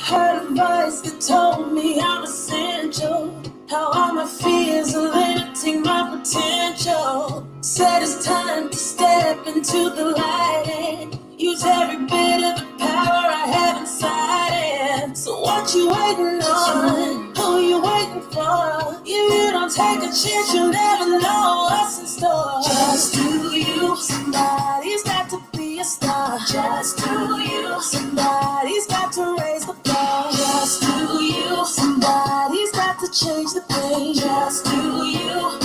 Heard a voice that told me I'm essential. How all my fears are limiting my potential. Said it's time to step into the light and use every bit of the power I have inside. And so what you waiting on? Who you waiting for? If you don't take a chance, you'll never know what's in store. Just do you. Somebody's got to be a star. Just do you. Somebody's got to raise the bar. Just do you. Somebody's got to change the game. Just do you.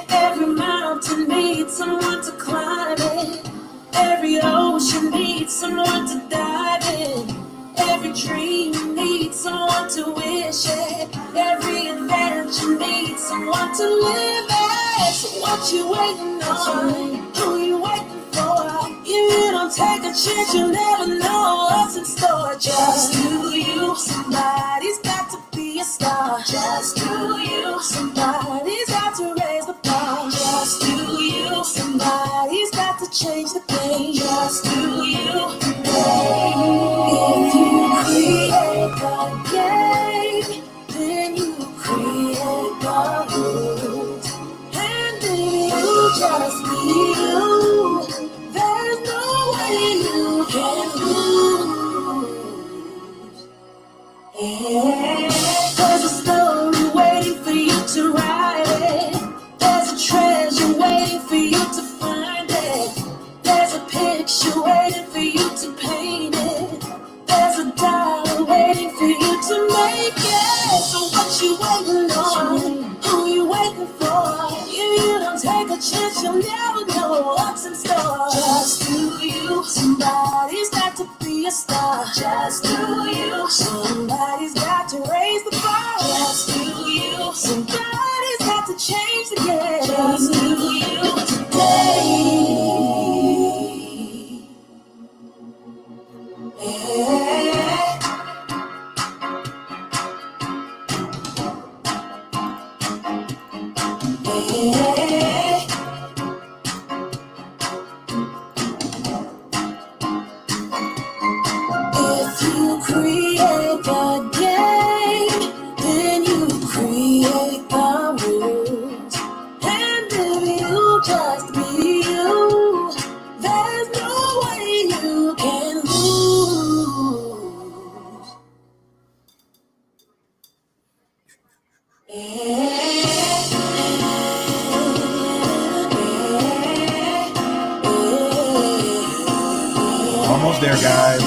Every mountain needs someone to climb it. Every ocean needs someone to dive in. Every dream needs someone to wish it. Every adventure needs someone to live it. So what you waiting on? Who you waiting for? If you don't take a chance, you'll never know what's in store. Just do you. Somebody's got to be a star. Just do you. Somebody's got to raise the bar. Just do you. Somebody's got to change the game. Just do you. If you create the game, then you create the rules. And if you just be you, there's no way you can lose. There's a story waiting for you to write it. There's a treasure waiting for you to find it. There's a picture waiting for you to paint it. There's a dollar waiting for you to make it. So what you waiting on? Who you waiting for? If you don't take a chance, you'll never know what's in store. Just do you. Somebody's got to be a star. Just do you. Somebody's got to raise the bar. Just do you. Somebody's got to change the game. Just do you today. If you create the game, then you create the rules. And if you just be you, there's no way you can lose. Almost there, guys.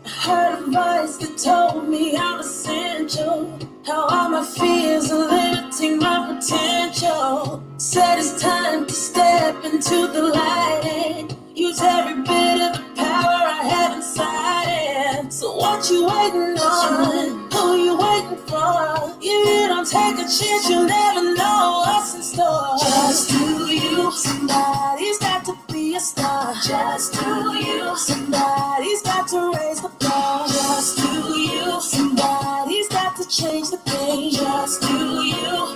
Heard a voice that told me I'm essential. How all my fears are limiting my potential. Said it's time to step into the light and use every bit of the power I have inside. And so what you waiting on? Who you waiting for? If you don't take a chance, you'll never know what's in store. Just do you. Somebody's got to be a star. Just do you. Somebody's got to raise the bar. Just do you. Somebody's got to change the game. Just do you.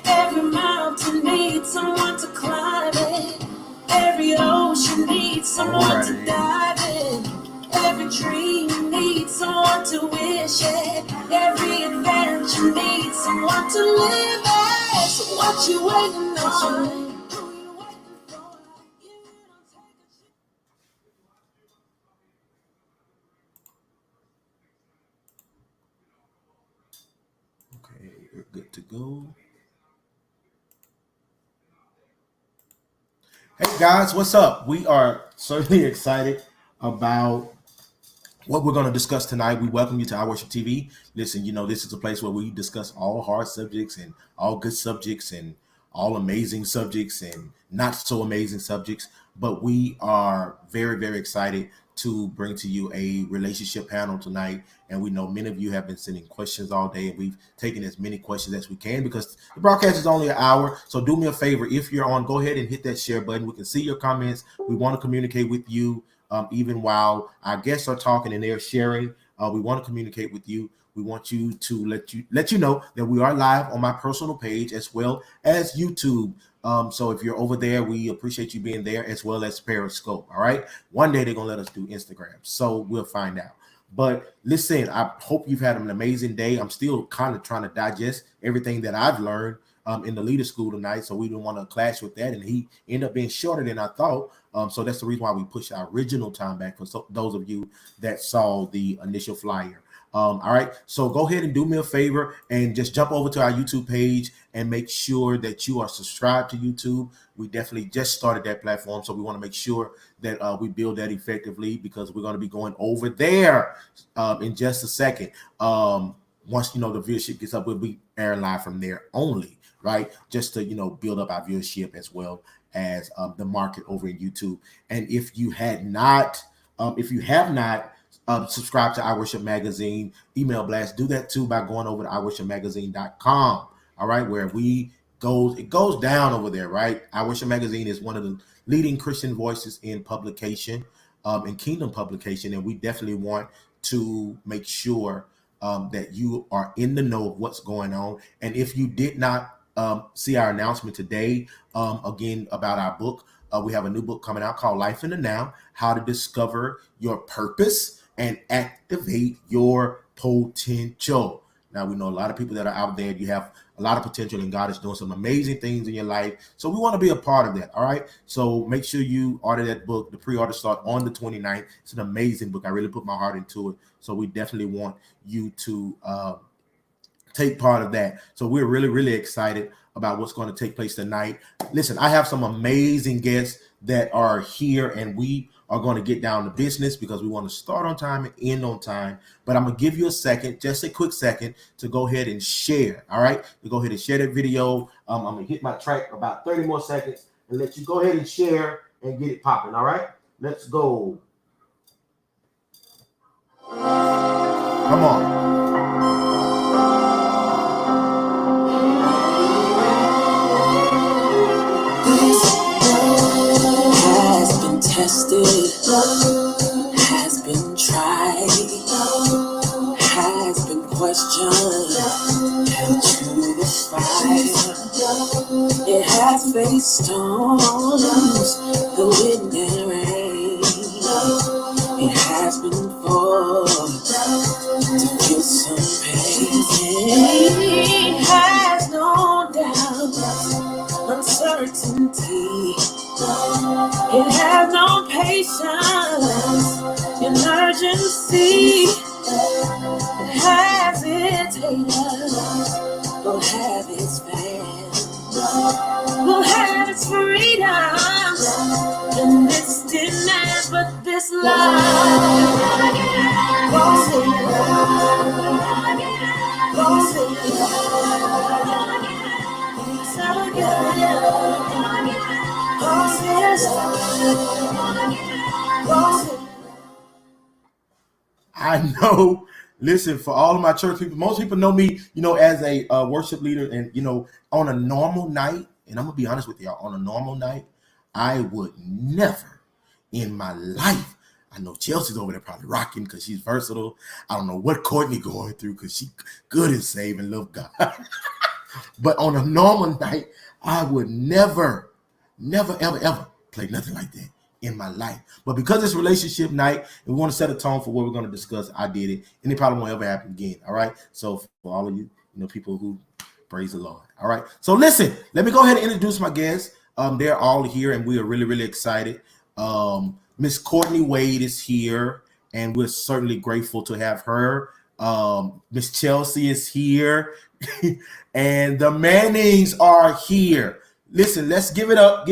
Every mountain needs someone to climb it. Every ocean needs someone to dive in. Every dream needs someone to wish it. Every adventure needs someone to live it. So what you waiting on? Okay, we're good to go. Hey guys, what's up? We are certainly excited about what we're going to discuss tonight. We welcome you to Our Worship TV. Listen, this is a place where we discuss all hard subjects and all good subjects and all amazing subjects and not so amazing subjects. But we are very, very excited to bring to you a relationship panel tonight. And we know many of you have been sending questions all day, and we've taken as many questions as we can because the broadcast is only an hour. So do me a favor. If you're on, go ahead and hit that share button. We can see your comments. We want to communicate with you. even while our guests are talking and they're sharing. We want to communicate with you. We want you to let you know that we are live on my personal page as well as YouTube. So if you're over there, we appreciate you being there as well as Periscope. All right. One day they're gonna let us do Instagram, so we'll find out. But listen, I hope you've had an amazing day. I'm still kind of trying to digest everything that I've learned in the leader school tonight, so we didn't want to clash with that, and he ended up being shorter than I thought. So that's the reason why we pushed our original time back for those of you that saw the initial flyer. All right, so go ahead and do me a favor and just jump over to our YouTube page and make sure that you are subscribed to YouTube. We definitely just started that platform, so we want to make sure that we build that effectively, because we're going to be going over there in just a second. Once the viewership gets up, we'll be airing live from there only, right? Just to build up our viewership as well as the market over in YouTube. And if you have not subscribe to I Worship Magazine email blast, do that too by going over to iworshipmagazine.com. All right, where it goes down over there, right? I Worship Magazine is one of the leading Christian voices in publication, in kingdom publication, and we definitely want to make sure that you are in the know of what's going on. And if you did not see our announcement today, again, about our book, we have a new book coming out called Life in the Now: How to Discover Your Purpose and Activate Your Potential. Now, we know a lot of people that are out there. You have a lot of potential, and God is doing some amazing things in your life. So we want to be a part of that. All right. So make sure you order that book. The pre-order start on the 29th. It's an amazing book. I really put my heart into it. So we definitely want you to take part of that. So we're really, really excited about what's going to take place tonight. Listen, I have some amazing guests that are here, and we are going to get down to business because we want to start on time and end on time. But I'm going to give you a second, just a quick second, to go ahead and share. All right, to go ahead and share that video. I'm going to hit my track about 30 more seconds and let you go ahead and share and get it popping. All right, let's go. Come on. Tested, has been tried, has been questioned, held to the fire. It has faced storms, the wind and rain. It has been forced to feel some pain. It has no doubt, uncertainty. It has no patience in urgency. It has its haters, will have its fans, will have its freedoms and its demands, but this life won't I know. Listen, for all of my church people, most people know me, as a worship leader, and on a normal night, and I'm gonna be honest with y'all, on a normal night, I would never in my life. I know Chelsea's over there probably rocking because she's versatile. I don't know what Courtney going through because she good and saved and love God. But on a normal night, I would never, ever play nothing like that in my life. But because it's relationship night and we want to set a tone for what we're going to discuss, I did it, and it probably won't ever happen again. All right. So for all of you, people who praise the Lord. All right. So listen, let me go ahead and introduce my guests. They're all here, and we are really, really excited. Miss Courtney Wade is here, and we're certainly grateful to have her. Miss Chelsea is here, and the Mannings are here. Listen, let's give it up.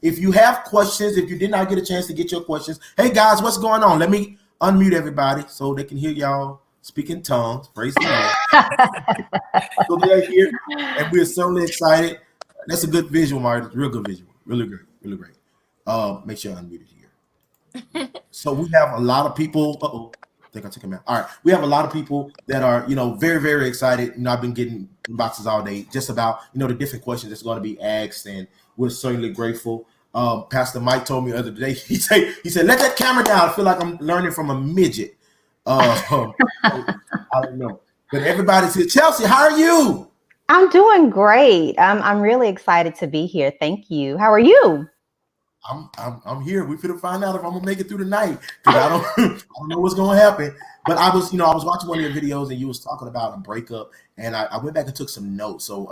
If you have questions, if you did not get a chance to get your questions, hey guys, what's going on? Let me unmute everybody so they can hear y'all speak in tongues. Praise the Lord. So they're here, and we're certainly excited. That's a good visual, Martin. Real good visual. Really great. Really great. Make sure I unmute it here. So we have a lot of people. I think I took him out. All right. We have a lot of people that are, very, very excited. I've been getting boxes all day just about, the different questions that's going to be asked, and we're certainly grateful. Pastor Mike told me the other day. He said, let that camera down. I feel like I'm learning from a midget. I don't know, but everybody's here. Chelsea, how are you? I'm doing great. I'm really excited to be here. Thank you. How are you? I'm here. We finna find out if I'm gonna make it through the night because I don't I don't know what's gonna happen. But I was watching one of your videos and you was talking about a breakup, and I went back and took some notes. So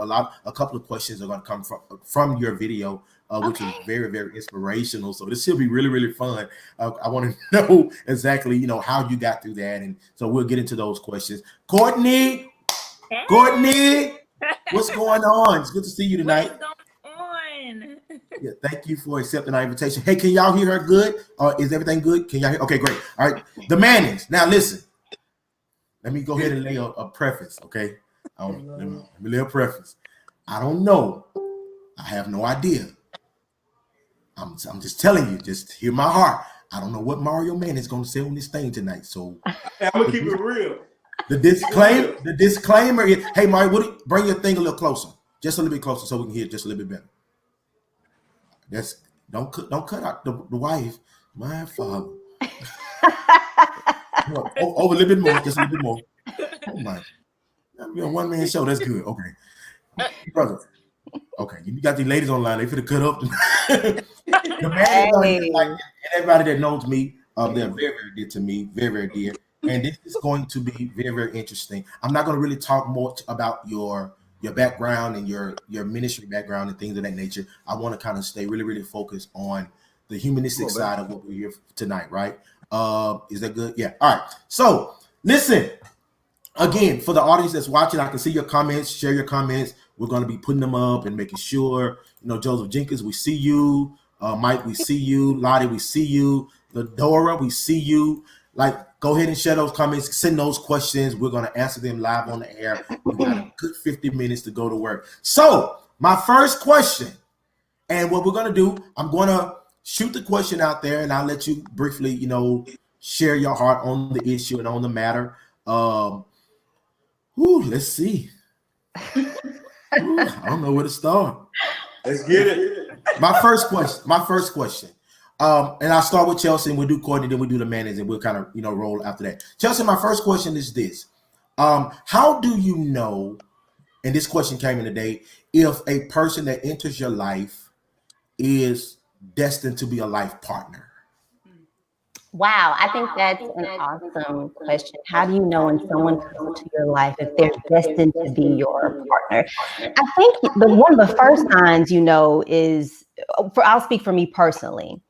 a couple of questions are gonna come from your video, which is very, very inspirational. So this should be really, really fun. I want to know exactly how you got through that, and so we'll get into those questions. Courtney, Hey. Courtney, what's going on? It's good to see you tonight. What's going on? Yeah, thank you for accepting our invitation. Hey, can y'all hear her good? Is everything good? Can y'all hear? Okay, great. All right, the Mannings. Now listen, let me go ahead and lay a preface, okay? Let me lay a preface. I don't know. I have no idea. I'm just telling you, just hear my heart. I don't know what Mario Manning is going to say on this thing tonight. So I'm gonna keep it real. The disclaimer is, hey Mario, bring your thing a little closer, just a little bit closer, so we can hear it just a little bit better. Don't cut out the wife, my father. Over a little bit more, just a little bit more. Oh my, that'll be a one-man show. That's good. Okay, brother. Okay, you got these ladies online. They finna cut up. The man, like, and everybody that knows me, they're very, very dear to me, very, very dear. And this is going to be very, very interesting. I'm not going to really talk much about your background and your ministry background and things of that nature. I want to kind of stay really, really focused on the humanistic side of what we're here tonight, right? Is that good? Yeah. All right. So listen, again, for the audience that's watching, I can see your comments, share your comments. We're going to be putting them up and making sure, Joseph Jenkins, we see you. Mike, we see you. Lottie, we see you. Ladora, we see you. Like, go ahead and share those comments, send those questions. We're going to answer them live on the air. We got a good 50 minutes to go to work. So my first question, and what we're going to do, I'm going to shoot the question out there, and I'll let you briefly, share your heart on the issue and on the matter. Let's see. I don't know where to start. Let's get it. My first question. And I'll start with Chelsea, and we'll do Courtney, then we'll do the Mannings, and we'll kind of, roll after that. Chelsea, my first question is this. How do you know, and this question came in today, if a person that enters your life is destined to be a life partner? Wow, I think that's an awesome question. How do you know when someone comes into your life if they're destined to be your partner? I think one of the first signs is, I'll speak for me personally.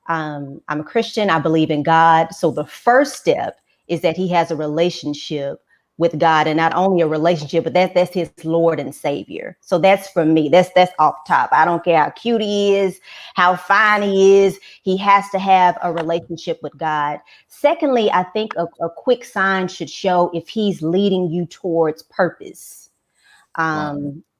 I'm a Christian. I believe in God. So the first step is that he has a relationship with God, and not only a relationship, but that's his Lord and Savior. So that's for me. That's off top. I don't care how cute he is, how fine he is. He has to have a relationship with God. Secondly, I think a quick sign should show if he's leading you towards purpose.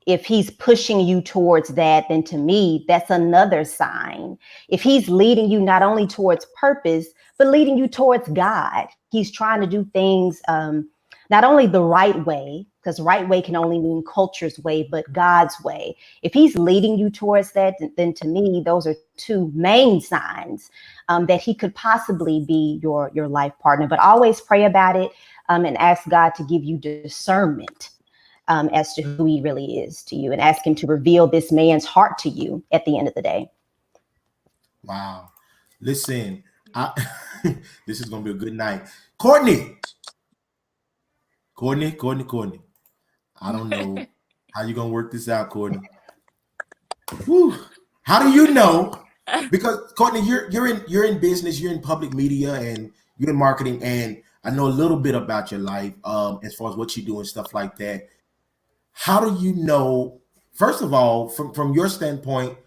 If he's pushing you towards that, then to me, that's another sign. If he's leading you not only towards purpose, but leading you towards God, he's trying to do things not only the right way, because right way can only mean culture's way, but God's way. If he's leading you towards that, then to me, those are two main signs that he could possibly be your life partner. But always pray about it and ask God to give you discernment as to who he really is to you, and ask him to reveal this man's heart to you at the end of the day. Wow. Listen, this is going to be a good night. Courtney. I don't know how you're going to work this out, Courtney. Whew. How do you know? Because Courtney, you're in business, you're in public media, and you're in marketing, and I know a little bit about your life as far as what you do and stuff like that. How do you know, first of all, from your standpoint,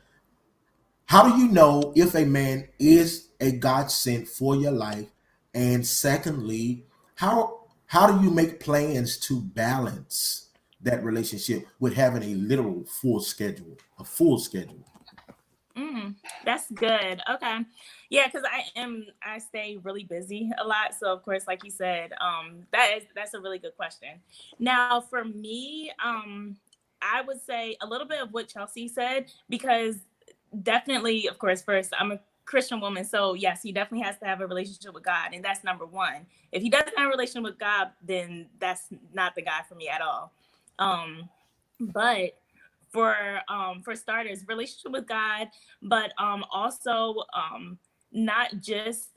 how do you know if a man is a God sent for your life? And secondly, how do you make plans to balance that relationship with having a literal full schedule? That's good. Okay. Yeah, because I stay really busy a lot. So of course, like you said, that's a really good question. Now for me, I would say a little bit of what Chelsea said, because definitely, of course, first, I'm a Christian woman. So yes, he definitely has to have a relationship with God. And that's number one. If he doesn't have a relationship with God, then that's not the guy for me at all. But for starters, relationship with God, but also not just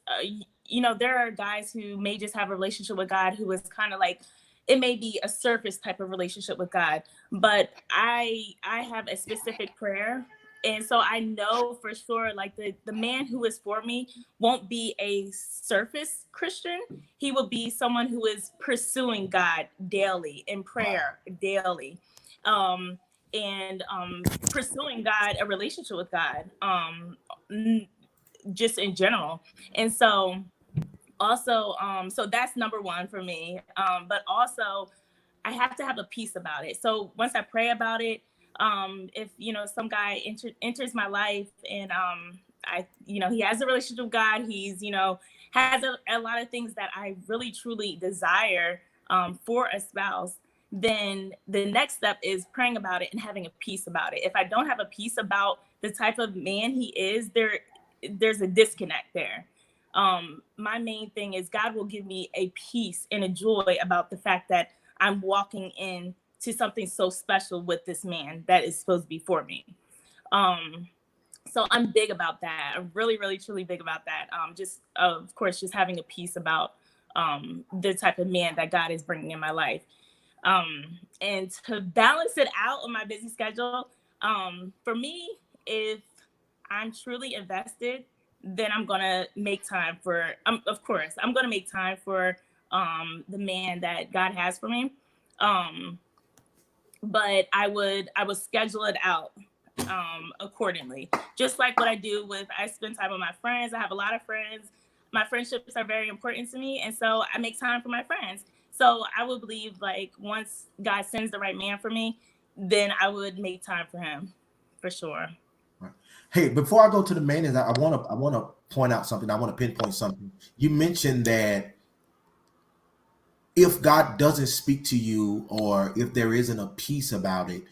there are guys who may just have a relationship with God who is kind of like, it may be a surface type of relationship with God, but I have a specific prayer. And so I know for sure, like the man who is for me won't be a surface Christian. He will be someone who is pursuing God daily in prayer daily. And pursuing God, a relationship with God, just in general. And so also, so that's number one for me. But also, I have to have a peace about it. So once I pray about it, if some guy enters my life and he has a relationship with God, he's has a lot of things that I really truly desire for a spouse, then the next step is praying about it and having a peace about it. If I don't have a peace about the type of man he is, there's a disconnect there. My main thing is God will give me a peace and a joy about the fact that I'm walking into something so special with this man that is supposed to be for me. So I'm big about that. I'm really, really, truly big about that. Just, of course, just having a peace about the type of man that God is bringing in my life. And to balance it out on my busy schedule, for me, if I'm truly invested, then I'm going to make time for, of course, I'm going to make time for the man that God has for me. But I would schedule it out accordingly. Just like what I do I spend time with my friends. I have a lot of friends. My friendships are very important to me. And so I make time for my friends. So I would believe like once God sends the right man for me, then I would make time for him for sure. Right. Hey, before I go to the main, I want to point out something. I want to pinpoint something. You mentioned that if God doesn't speak to you, or if there isn't a peace about it,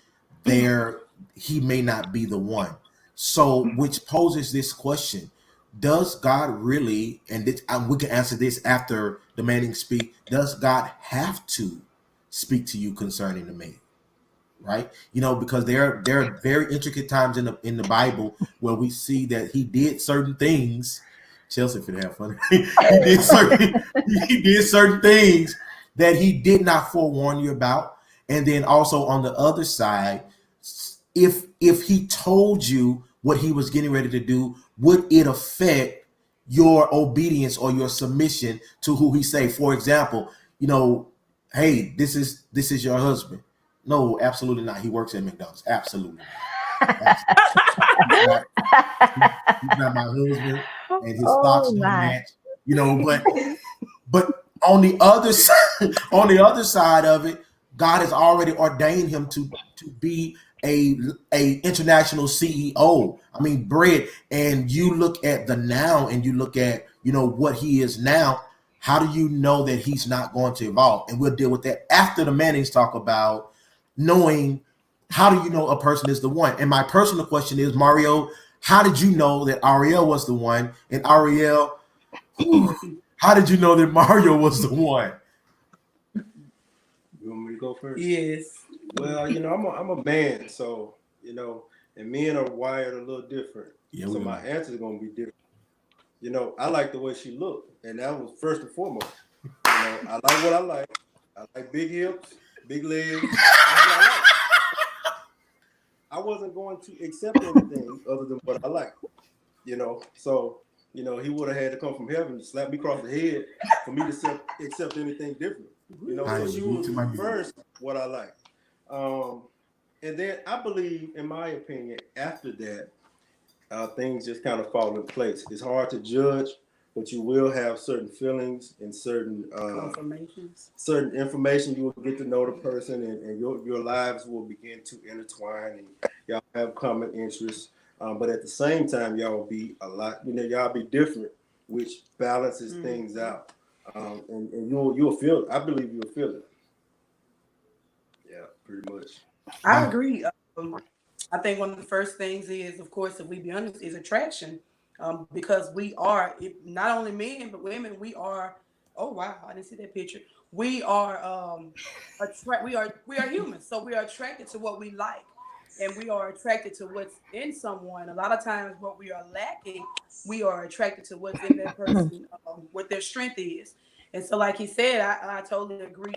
he may not be the one. So, which poses this question: does God really? And we can answer this after the man speak. Does God have to speak to you concerning the man? Right? Because there are very intricate times in the Bible where we see that he did certain things. Chelsea could have fun. he did certain things that he did not forewarn you about. And then also on the other side, if he told you what he was getting ready to do, would it affect your obedience or your submission to who he say? For example, hey, this is your husband. No, absolutely not. He works at McDonald's. Absolutely not. He's not my husband, and his stocks don't match. But on the other side of it, God has already ordained him to be a international CEO. I mean, Brett, and you look at the now, and you look at what he is now. How do you know that he's not going to evolve? And we'll deal with that after the Mannings talk about knowing. How do you know a person is the one? And my personal question is, Mario, how did you know that Ariel was the one? And Ariel, how did you know that Mario was the one? You want me to go first? Yes. Well, I'm a man, so and men are wired a little different. Yeah, so my answer is gonna be different. I like the way she looked, and that was first and foremost. I like what I like. I like big hips, big legs. I wasn't going to accept anything other than what I like, So, he would have had to come from heaven to slap me across the head for me to accept anything different. So she was first what I like. And then I believe, in my opinion, after that, things just kind of fall in place. It's hard to judge, but you will have certain feelings and certain information. You will get to know the person, and your lives will begin to intertwine, and y'all have common interests. But at the same time, y'all be a lot. Y'all be different, which balances things out. And you'll feel it. I believe you'll feel it. Yeah, pretty much. I agree. I think one of the first things is, of course, if we be honest, is attraction, because we are not only men but women. We are. Oh wow, I didn't see that picture. We are we are humans, so we are attracted to what we like, and we are attracted to what's in someone. A lot of times, what we are lacking, we are attracted to what's in that person, what their strength is. And so, like he said, I totally agree.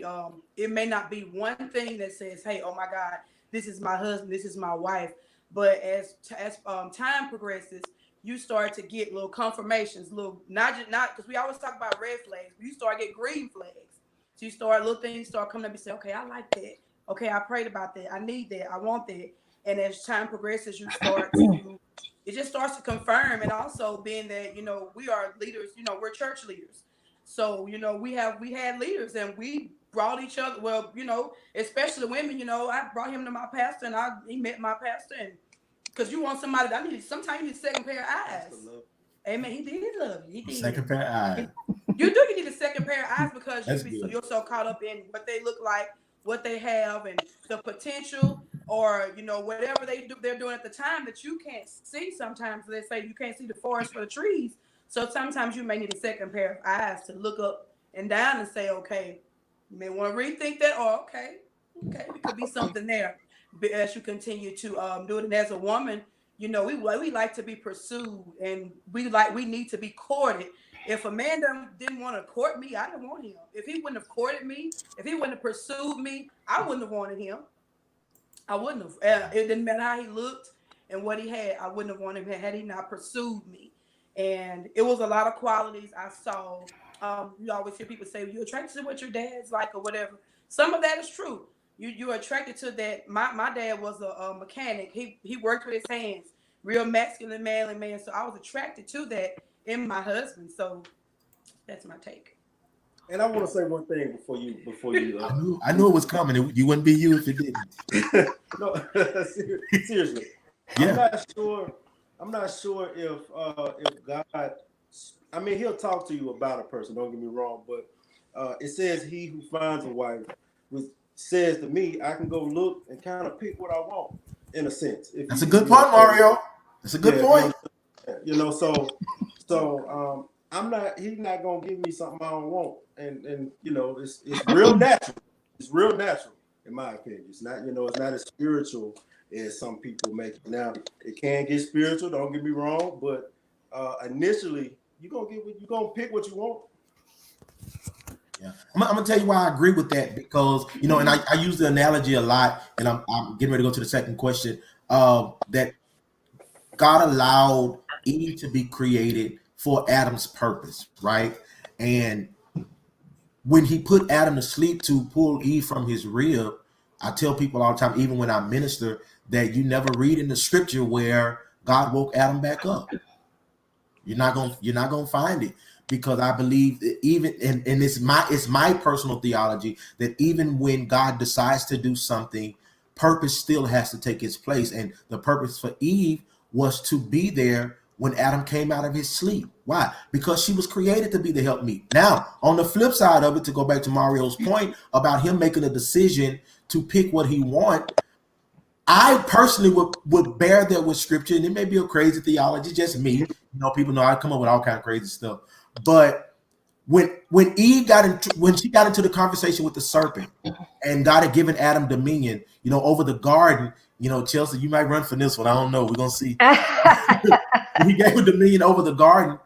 It may not be one thing that says, "Hey, oh my God, this is my husband, this is my wife," but as time progresses, you start to get little confirmations, little not because we always talk about red flags. You start getting green flags. So you start little things start coming up. You say, "Okay, I like that. Okay, I prayed about that. I need that. I want that." And as time progresses, you start to it just starts to confirm. And also being that we are leaders. We're church leaders. So, we had leaders and we brought each other. Well, especially the women, I brought him to my pastor and he met my pastor. And because you want somebody sometimes you need a second pair of eyes. Amen. He did love you. He did. Second pair of eyes. You need a second pair of eyes because you're so caught up in what they look like, what they have, and the potential, or whatever they're doing at the time that you can't see. Sometimes they say you can't see the forest for the trees. So sometimes you may need a second pair of eyes to look up and down and say, okay, you may want to rethink that, or okay, it could be something there. But as you continue to do it, and as a woman, we like to be pursued, and we need to be courted. If a man didn't want to court me, I didn't want him. If he wouldn't have courted me, if he wouldn't have pursued me, I wouldn't have wanted him. I wouldn't have. It didn't matter how he looked and what he had. I wouldn't have wanted him had he not pursued me. And it was a lot of qualities I saw. You always hear people say, you're attracted to what your dad's like or whatever. Some of that is true. You're attracted to that. My dad was a mechanic. He worked with his hands, real masculine, manly man. So I was attracted to that in my husband. So that's my take. And I want to say one thing before you. I knew it was coming. You wouldn't be you if it didn't. No, seriously. Yeah. I'm not sure if God. I mean, he'll talk to you about a person. Don't get me wrong, but it says he who finds a wife, which says to me, I can go look and kind of pick what I want, in a sense. That's a good point, Mario. That's a good point. So I'm not. He's not gonna give me something I don't want, and it's real natural. It's real natural, in my opinion. It's not it's not as spiritual as some people make it. Now it can get spiritual. Don't get me wrong, but initially you're gonna pick what you want. Yeah, I'm gonna tell you why I agree with that, because and I use the analogy a lot, and I'm getting ready to go to the second question. That God allowed Eve to be created for Adam's purpose, right? And when he put Adam to sleep to pull Eve from his rib, I tell people all the time, even when I minister, that you never read in the scripture where God woke Adam back up. You're not gonna find it, because I believe that even and it's my personal theology that even when God decides to do something, purpose still has to take its place. And the purpose for Eve was to be there when Adam came out of his sleep. Why? Because she was created to be the helpmeet. Now, on the flip side of it, to go back to Mario's point about him making a decision to pick what he wants, I personally would bear that with scripture, and it may be a crazy theology, just me. People know I come up with all kind of crazy stuff. But when Eve when she got into the conversation with the serpent, and God had given Adam dominion, over the garden. Chelsea, you might run for this one. I don't know. We're gonna see. He gave a dominion over the garden,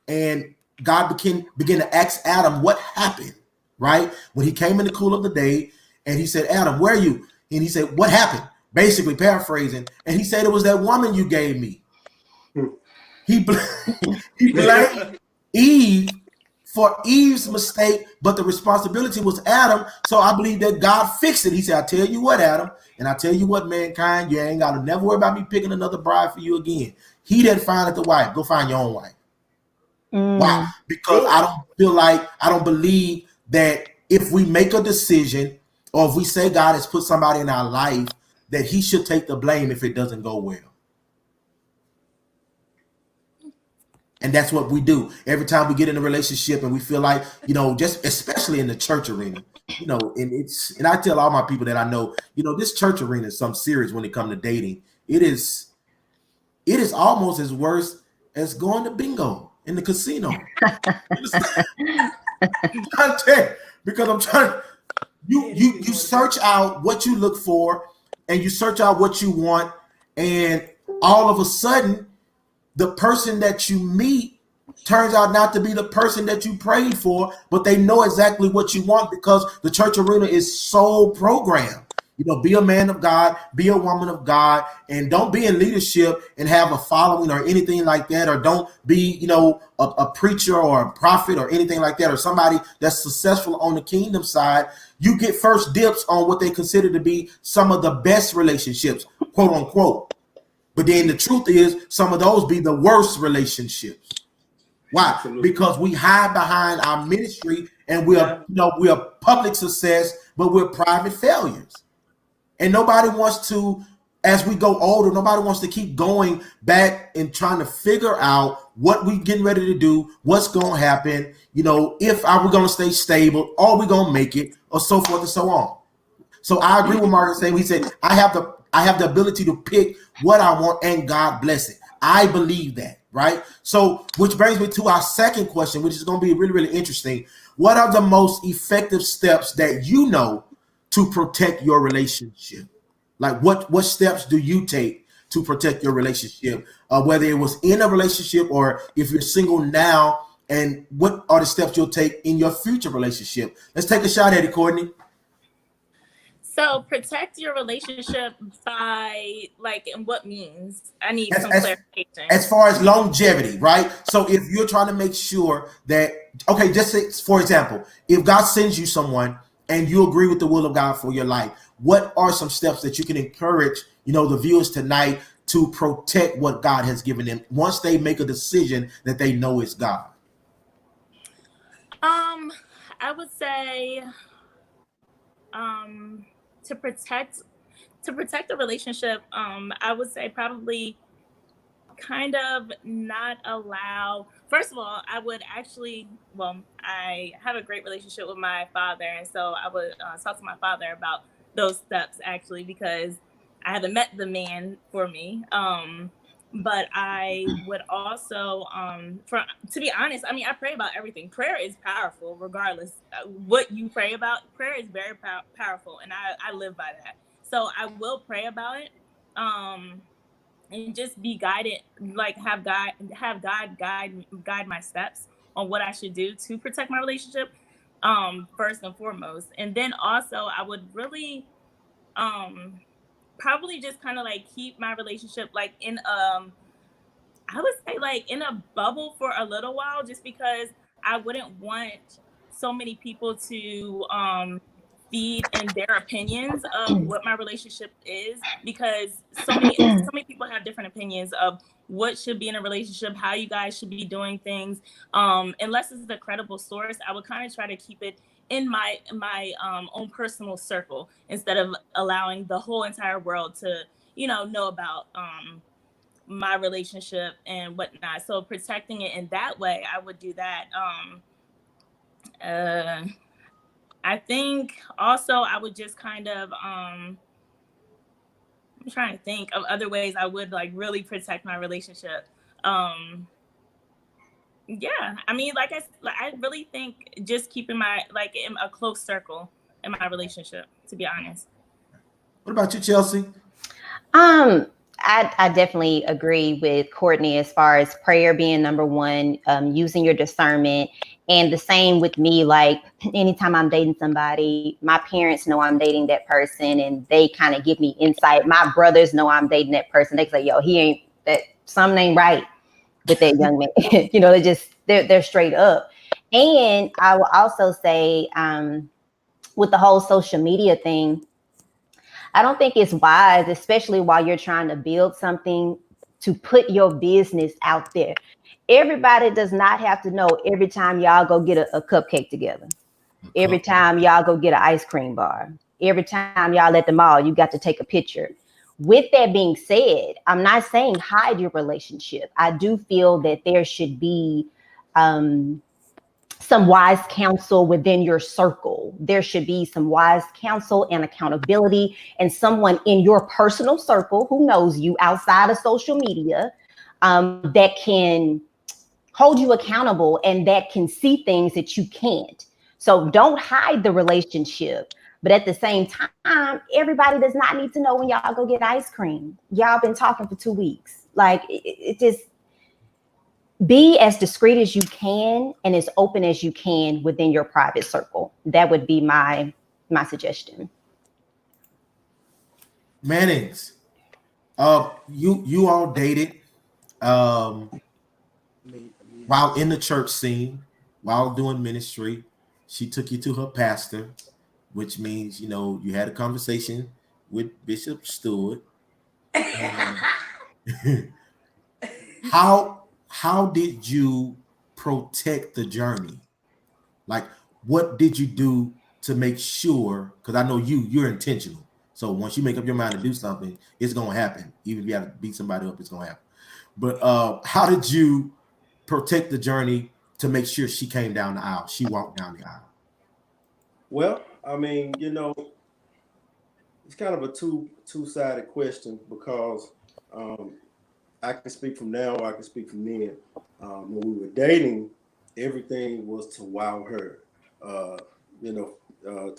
and God began to ask Adam what happened. Right when he came in the cool of the day, and he said, "Adam, where are you?" And he said, "What happened?" Basically paraphrasing, and he said, "It was that woman you gave me." He blamed Eve for Eve's mistake, but the responsibility was Adam. So I believe that God fixed it. He said, "I tell you what, Adam, and I tell you what, mankind, you ain't got to never worry about me picking another bride for you again. He that findeth the wife, go find your own wife." Why? Because I don't believe that if we make a decision, or if we say God has put somebody in our life, that he should take the blame if it doesn't go well. And that's what we do every time we get in a relationship, and we feel like, just especially in the church arena, and I tell all my people that I know, this church arena is something serious when it comes to dating. it is almost as worse as going to bingo in the casino. I'm tell you, because I'm trying. You search out what you look for, and you search out what you want, and all of a sudden, the person that you meet turns out not to be the person that you prayed for, but they know exactly what you want because the church arena is so programmed. You know, be a man of God, be a woman of God, and don't be in leadership and have a following or anything like that, or don't be, you know, a preacher or a prophet or anything like that, or somebody that's successful on the kingdom side. You get first dibs on what they consider to be some of the best relationships, quote unquote. But then the truth is, some of those be the worst relationships. Why? Absolutely. Because we hide behind our ministry, and we're public success, but we're private failures. And nobody wants to, as we go older, nobody wants to keep going back and trying to figure out what we getting ready to do, what's going to happen, you know, if are we going to stay stable, are we going to make it, or so forth and so on. So I agree with Martin saying, he said, I have the ability to pick what I want, and God bless it. I believe that, right? So, which brings me to our second question, which is going to be really, really interesting. What are the most effective steps that you know to protect your relationship? Like what steps do you take to protect your relationship, whether it was in a relationship or if you're single now, and what are the steps you'll take in your future relationship? Let's take a shot at it, Courtney. So protect your relationship by, like, in what means? I need some clarification. As far as longevity, right? So if you're trying to make sure that, okay, just say, for example, if God sends you someone and you agree with the will of God for your life, what are some steps that you can encourage, you know, the viewers tonight to protect what God has given them once they make a decision that they know is God? I would say, to protect the relationship, I would say probably kind of not allow. First of all, I would actually, I have a great relationship with my father, and so I would talk to my father about those steps, actually, because I haven't met the man for me. But I would also, to be honest, I mean, I pray about everything. Prayer is powerful, regardless what you pray about. Prayer is very powerful, and I live by that. So I will pray about it, and just be guided, like have God guide my steps on what I should do to protect my relationship, first and foremost. And then also I would really, probably just kind of like keep my relationship like in I would say like in a bubble for a little while, just because I wouldn't want so many people to feed in their opinions of what my relationship is, because so many people have different opinions of what should be in a relationship, how you guys should be doing things. Unless it's a credible source, I would kind of try to keep it in my own personal circle, instead of allowing the whole entire world to, know about my relationship and whatnot. So protecting it in that way, I would do that. I think also I would just kind of, I'm trying to think of other ways I would like really protect my relationship. Yeah, I mean, I really think just keeping my, like, in a close circle in my relationship, to be honest. What about you, Chelsea? I definitely agree with Courtney as far as prayer being number one, using your discernment. And the same with me, like anytime I'm dating somebody, my parents know I'm dating that person and they kind of give me insight. My brothers know I'm dating that person. They say, yo, something ain't right with that young man. they're straight up. And I will also say, with the whole social media thing, I don't think it's wise, especially while you're trying to build something, to put your business out there. Everybody does not have to know every time y'all go get a cupcake together. Every time y'all go get an ice cream bar. Every time y'all at the mall, you got to take a picture. With that being said, I'm not saying hide your relationship. I do feel that there should be some wise counsel within your circle. There should be some wise counsel and accountability, and someone in your personal circle who knows you outside of social media, that can hold you accountable and that can see things that you can't. So don't hide the relationship. But at the same time, everybody does not need to know when y'all go get ice cream. Y'all been talking for 2 weeks. Like, it just, be as discreet as you can and as open as you can within your private circle. That would be my suggestion. Mannings, you all dated while in the church scene, while doing ministry. She took you to her pastor, which means, you know, you had a conversation with Bishop Stewart. How did you protect the journey? Like, what did you do to make sure? Because I know you're intentional. So once you make up your mind to do something, it's gonna happen. Even if you have to beat somebody up, it's gonna happen. But how did you protect the journey to make sure she came down the aisle? She walked down the aisle. Well, I mean, you know, it's kind of a two-sided question because I can speak from now, I can speak from then. When we were dating, everything was to wow her,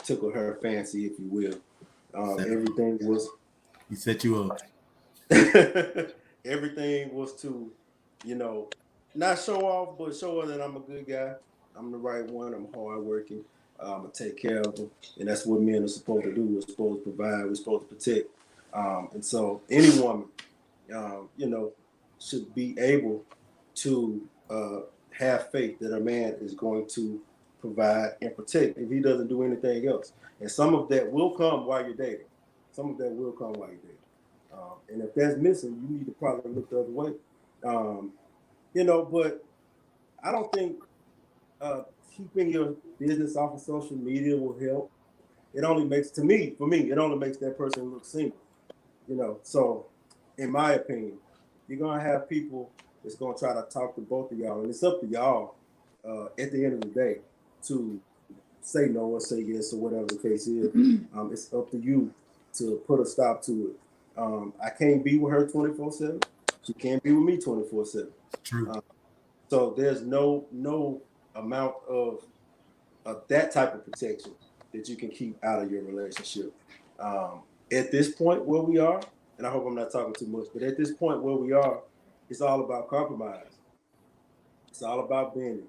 tickle her fancy, if you will. Everything was. He set you up. Everything was to, you know, not show off, but show her that I'm a good guy. I'm the right one. I'm hardworking. I'm gonna take care of them, and that's what men are supposed to do. We're supposed to provide. We're supposed to protect. And so, any woman, should be able to have faith that a man is going to provide and protect if he doesn't do anything else. And some of that will come while you're dating. Some of that will come while you're dating. And if that's missing, you need to probably look the other way. But I don't think keeping your business off of social media will help. It only makes, for me, it only makes that person look single. So in my opinion, you're gonna have people that's gonna try to talk to both of y'all, and it's up to y'all at the end of the day to say no or say yes or whatever the case is. It's up to you to put a stop to it. I can't be with her 24/7. She can't be with me 24/7. True. So there's no amount of that type of protection that you can keep out of your relationship. At this point where we are, and I hope I'm not talking too much, but at this point where we are, it's all about compromise. It's all about bending.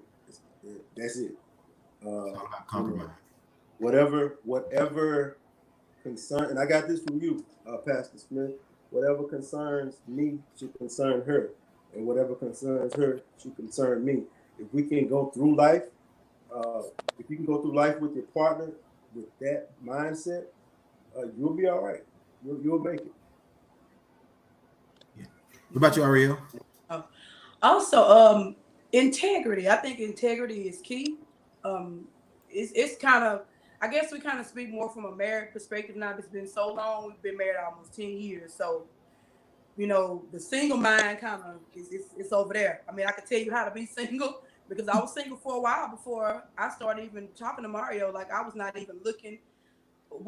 That's it. It's all about compromise. Whatever concern, and I got this from you, Pastor Smith. Whatever concerns me should concern her, and whatever concerns her should concern me. If we can go through life, if you can go through life with your partner with that mindset, you'll be all right. You'll make it. Yeah. What about you, Ariel? Also, integrity. I think integrity is key. It's kind of, I guess we kind of speak more from a married perspective now. It's been so long. We've been married almost 10 years. So, the single mind kind of it's over there. I mean, I can tell you how to be single because I was single for a while before I started even talking to Mario. Like, I was not even looking.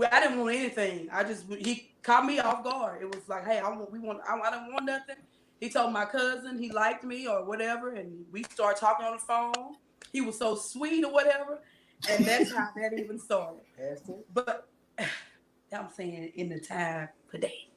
I didn't want anything. He caught me off guard. It was like, hey, I didn't want nothing. He told my cousin he liked me or whatever, and we started talking on the phone. He was so sweet or whatever, and that's how that even started. But I'm saying in the time today.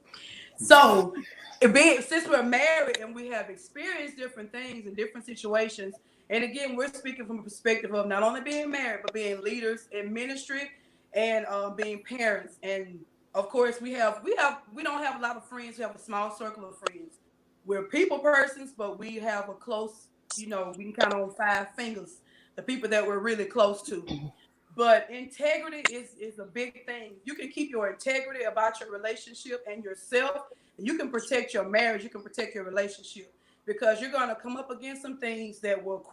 So, since we're married and we have experienced different things in different situations, and again, we're speaking from a perspective of not only being married, but being leaders in ministry and being parents. And of course, we don't have a lot of friends. We have a small circle of friends. We're people persons, but we have a close, we can count on 5 fingers the people that we're really close to. But integrity is a big thing. You can keep your integrity about your relationship and yourself, and you can protect your marriage. You can protect your relationship because you're going to come up against some things that will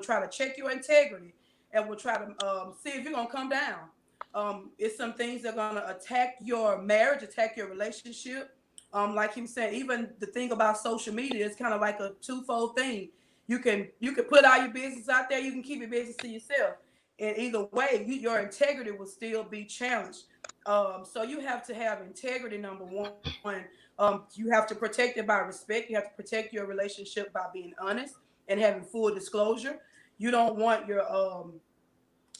try to check your integrity and will try to see if you're going to come down. It's some things that are going to attack your marriage, attack your relationship. Like he said, even the thing about social media is kind of like a twofold thing. You can put all your business out there. You can keep your business to yourself. And either way, your integrity will still be challenged. So you have to have integrity, number one. You have to protect it by respect. You have to protect your relationship by being honest and having full disclosure. You don't want your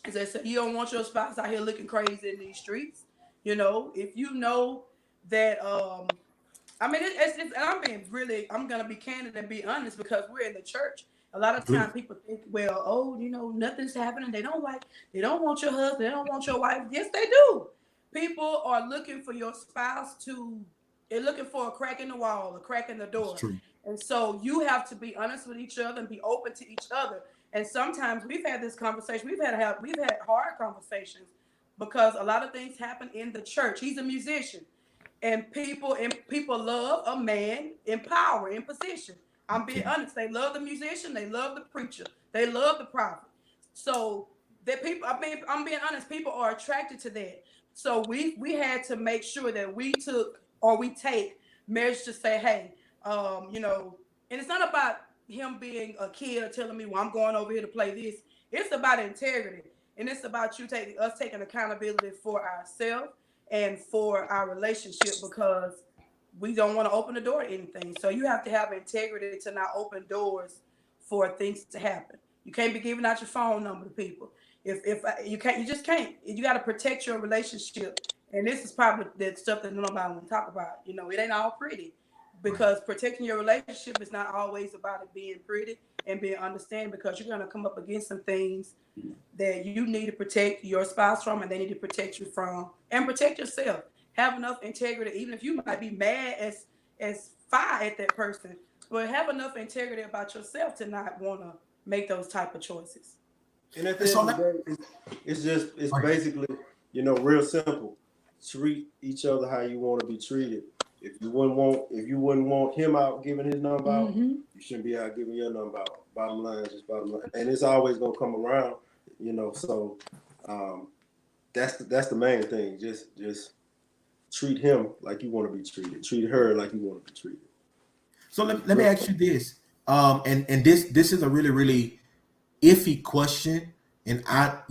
as I said, you don't want your spouse out here looking crazy in these streets. You know, if you know that I mean, I'm gonna be candid and be honest, because we're in the church. A lot of times people think, well, oh, you know, nothing's happening. They don't want your husband. They don't want your wife. Yes, they do. People are looking for your spouse they're looking for a crack in the wall, a crack in the door. And so you have to be honest with each other and be open to each other. And sometimes we've had this conversation. We've had hard conversations because a lot of things happen in the church. He's a musician. And people love a man in power, in position. I'm being honest. They love the musician. They love the preacher. They love the prophet. So that I'm being honest. People are attracted to that. So we had to make sure that we take measures to say, hey, you know, and it's not about him being a kid or telling me, well, I'm going over here to play this. It's about integrity, and it's about us taking accountability for ourselves and for our relationship, because we don't want to open the door to anything. So you have to have integrity to not open doors for things to happen. You can't be giving out your phone number to people. If you can't, you just can't. You got to protect your relationship. And this is probably the stuff that nobody want to talk about. You know, it ain't all pretty, because protecting your relationship is not always about it being pretty and being understanding, because you're going to come up against some things that you need to protect your spouse from, and they need to protect you from, and protect yourself. Have enough integrity, even if you might be mad as fire at that person, but have enough integrity about yourself to not want to make those type of choices. And at the end of the day, it's basically, you know, real simple. Treat each other how you want to be treated. If you wouldn't want him out giving his number out, you shouldn't be out giving your number out. Bottom line, just bottom line. And it's always gonna come around, you know. So that's the main thing. Just treat him like you want to be treated. Treat her like you want to be treated. So let me ask you this. And this is a really, really iffy question. And I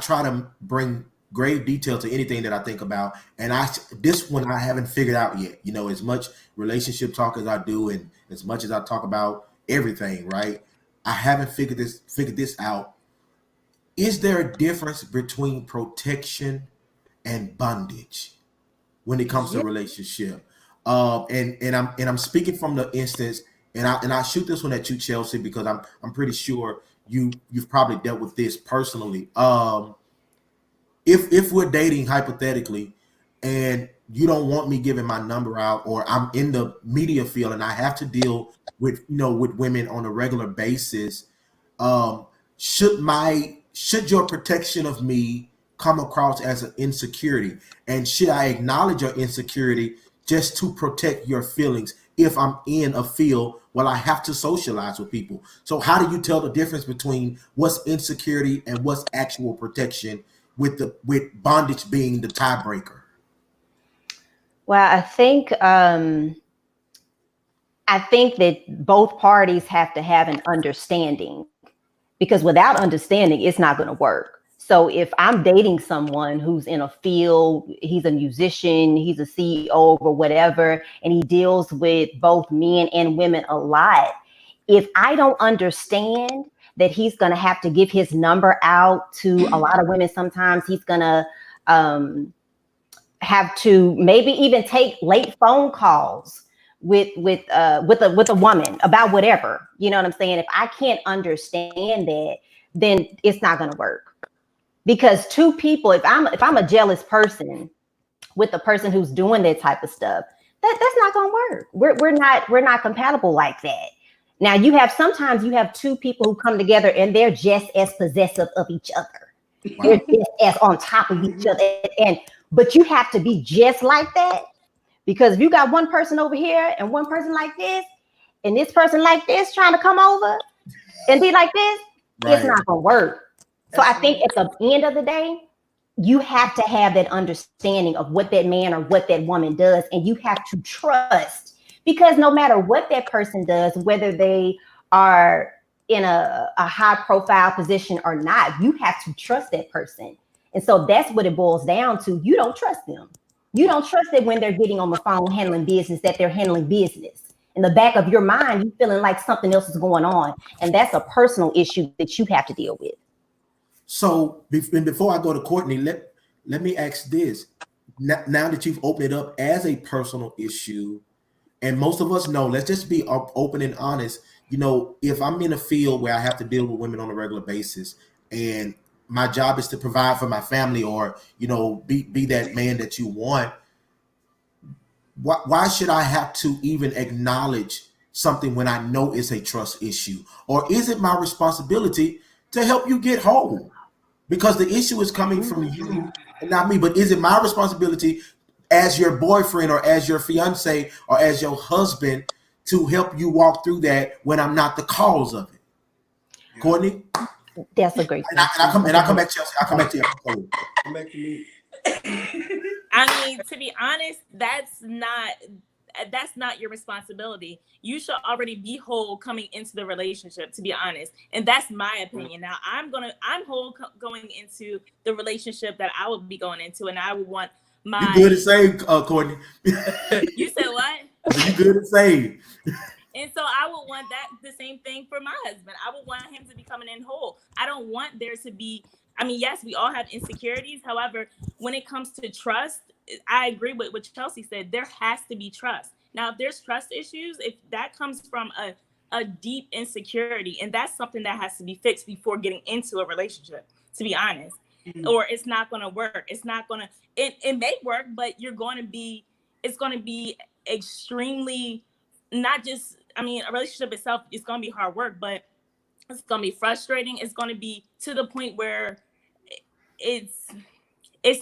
try to bring grave detail to anything that I think about. And this one I haven't figured out yet. You know, as much relationship talk as I do, and as much as I talk about everything, right? I haven't figured this out. Is there a difference between protection and bondage when it comes to relationship? And I'm speaking from the instance, and I shoot this one at you, Chelsea, because I'm pretty sure you've probably dealt with this personally. If we're dating hypothetically, and you don't want me giving my number out, or I'm in the media field and I have to deal with women on a regular basis, should your protection of me come across as an insecurity? And should I acknowledge your insecurity just to protect your feelings if I'm in a field where I have to socialize with people? So how do you tell the difference between what's insecurity and what's actual protection, with bondage being the tiebreaker? Well, I think that both parties have to have an understanding, because without understanding, it's not going to work. So if I'm dating someone who's in a field, he's a musician, he's a CEO or whatever, and he deals with both men and women a lot, if I don't understand that he's going to have to give his number out to a lot of women, sometimes he's going to have to maybe even take late phone calls with a woman about whatever, you know what I'm saying? If I can't understand that, then it's not going to work. Because two people, if I'm a jealous person with the person who's doing that type of stuff, that's not going to work. We're not compatible like that. Now sometimes you have two people who come together and they're just as possessive of each other. Wow. They're just as on top of each other. But you have to be just like that, because if you got one person over here and one person like this, and this person like this trying to come over and be like this, It's not going to work. So I think at the end of the day, you have to have that understanding of what that man or what that woman does, and you have to trust, because no matter what that person does, whether they are in a high profile position or not, you have to trust that person. And so that's what it boils down to. You don't trust them. You don't trust that when they're getting on the phone handling business, that they're handling business. In the back of your mind, you feeling like something else is going on. And that's a personal issue that you have to deal with. So before I go to Courtney, let me ask this. Now that you've opened it up as a personal issue, and most of us know, let's just be open and honest. You know, if I'm in a field where I have to deal with women on a regular basis, and my job is to provide for my family, or, you know, be that man that you want, why should I have to even acknowledge something when I know it's a trust issue? Or is it my responsibility to help you get whole? Because the issue is coming from you and not me. But is it my responsibility as your boyfriend or as your fiance or as your husband to help you walk through that when I'm not the cause of it? Courtney? That's a great And I come back to Chelsea. I come back to you. Come back to me. I mean, to be honest, that's not your responsibility. You should already be whole coming into the relationship, to be honest. And that's my opinion. Now I'm whole going into the relationship that I would be going into, and I would want my. You good to say, Courtney? You said what? You good to say? And so I would want the same thing for my husband. I would want him to be coming in whole. I don't want there to be, I mean, yes, we all have insecurities. However, when it comes to trust, I agree with what Chelsea said. There has to be trust. Now, if there's trust issues, if that comes from a deep insecurity, and that's something that has to be fixed before getting into a relationship, to be honest, or it's not going to work. It's not going to, it may work, but it's going to be extremely, not just, I mean, a relationship itself is going to be hard work, but it's going to be frustrating. It's going to be to the point where it's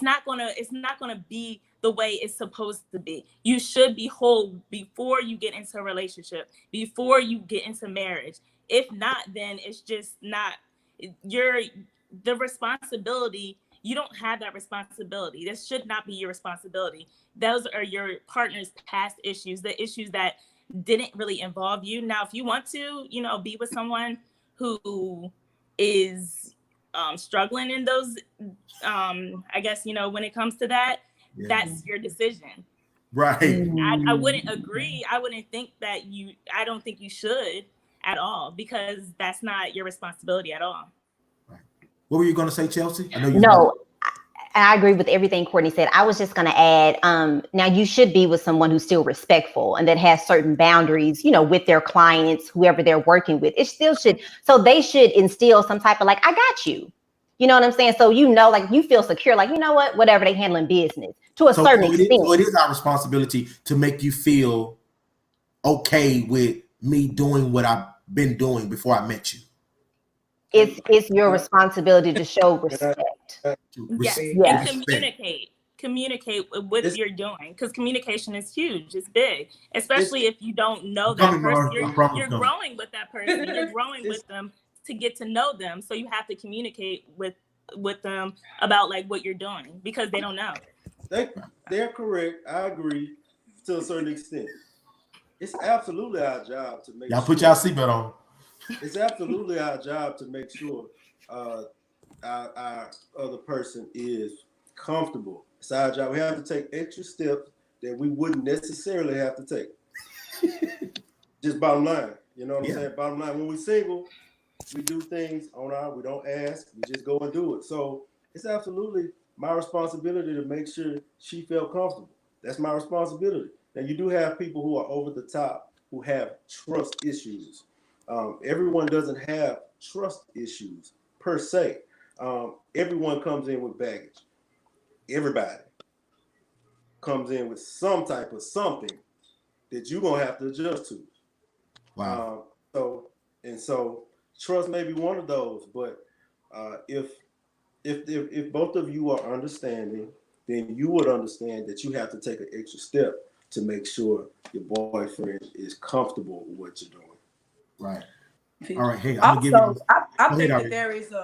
not going to be the way it's supposed to be. You should be whole before you get into a relationship, before you get into marriage. If not, then it's just not the responsibility. You don't have that responsibility. This should not be your responsibility. Those are your partner's past issues, the issues that didn't really involve you. Now, if you want to, you know, be with someone who is struggling in those, I guess, you know, when it comes to that, that's your decision. Right. I wouldn't agree. I wouldn't think that I don't think you should at all, because that's not your responsibility at all. Right. What were you going to say, Chelsea? I know you. No, I agree with everything Courtney said. I was just going to add, now you should be with someone who's still respectful and that has certain boundaries, you know, with their clients, whoever they're working with. It still should. So they should instill some type of like, I got you. You know what I'm saying? So, you know, like you feel secure, like, you know what, whatever, they handling business to a certain extent. So it is our responsibility to make you feel okay with me doing what I've been doing before I met you. It's your responsibility to show respect. Yes. Yeah. And communicate what you're doing, because communication is huge. It's big, especially if you don't know that person. You're growing with that person. You're growing with them to get to know them. So you have to communicate with them about like what you're doing, because they don't know. They're correct. I agree to a certain extent. It's absolutely our job to make y'all put y'all seatbelt on. It's absolutely our job to make sure our other person is comfortable. It's our job. We have to take extra steps that we wouldn't necessarily have to take. Just bottom line. You know what I'm saying? Bottom line, when we're single, we do things we don't ask, we just go and do it. So it's absolutely my responsibility to make sure she felt comfortable. That's my responsibility. Now, you do have people who are over the top, who have trust issues. Everyone doesn't have trust issues per se. Everyone comes in with baggage. Everybody comes in with some type of something that you're gonna have to adjust to. Wow. So trust may be one of those, but if both of you are understanding, then you would understand that you have to take an extra step to make sure your boyfriend is comfortable with what you're doing. Right. All right. Hey, I'm also, gonna give you. I think that there is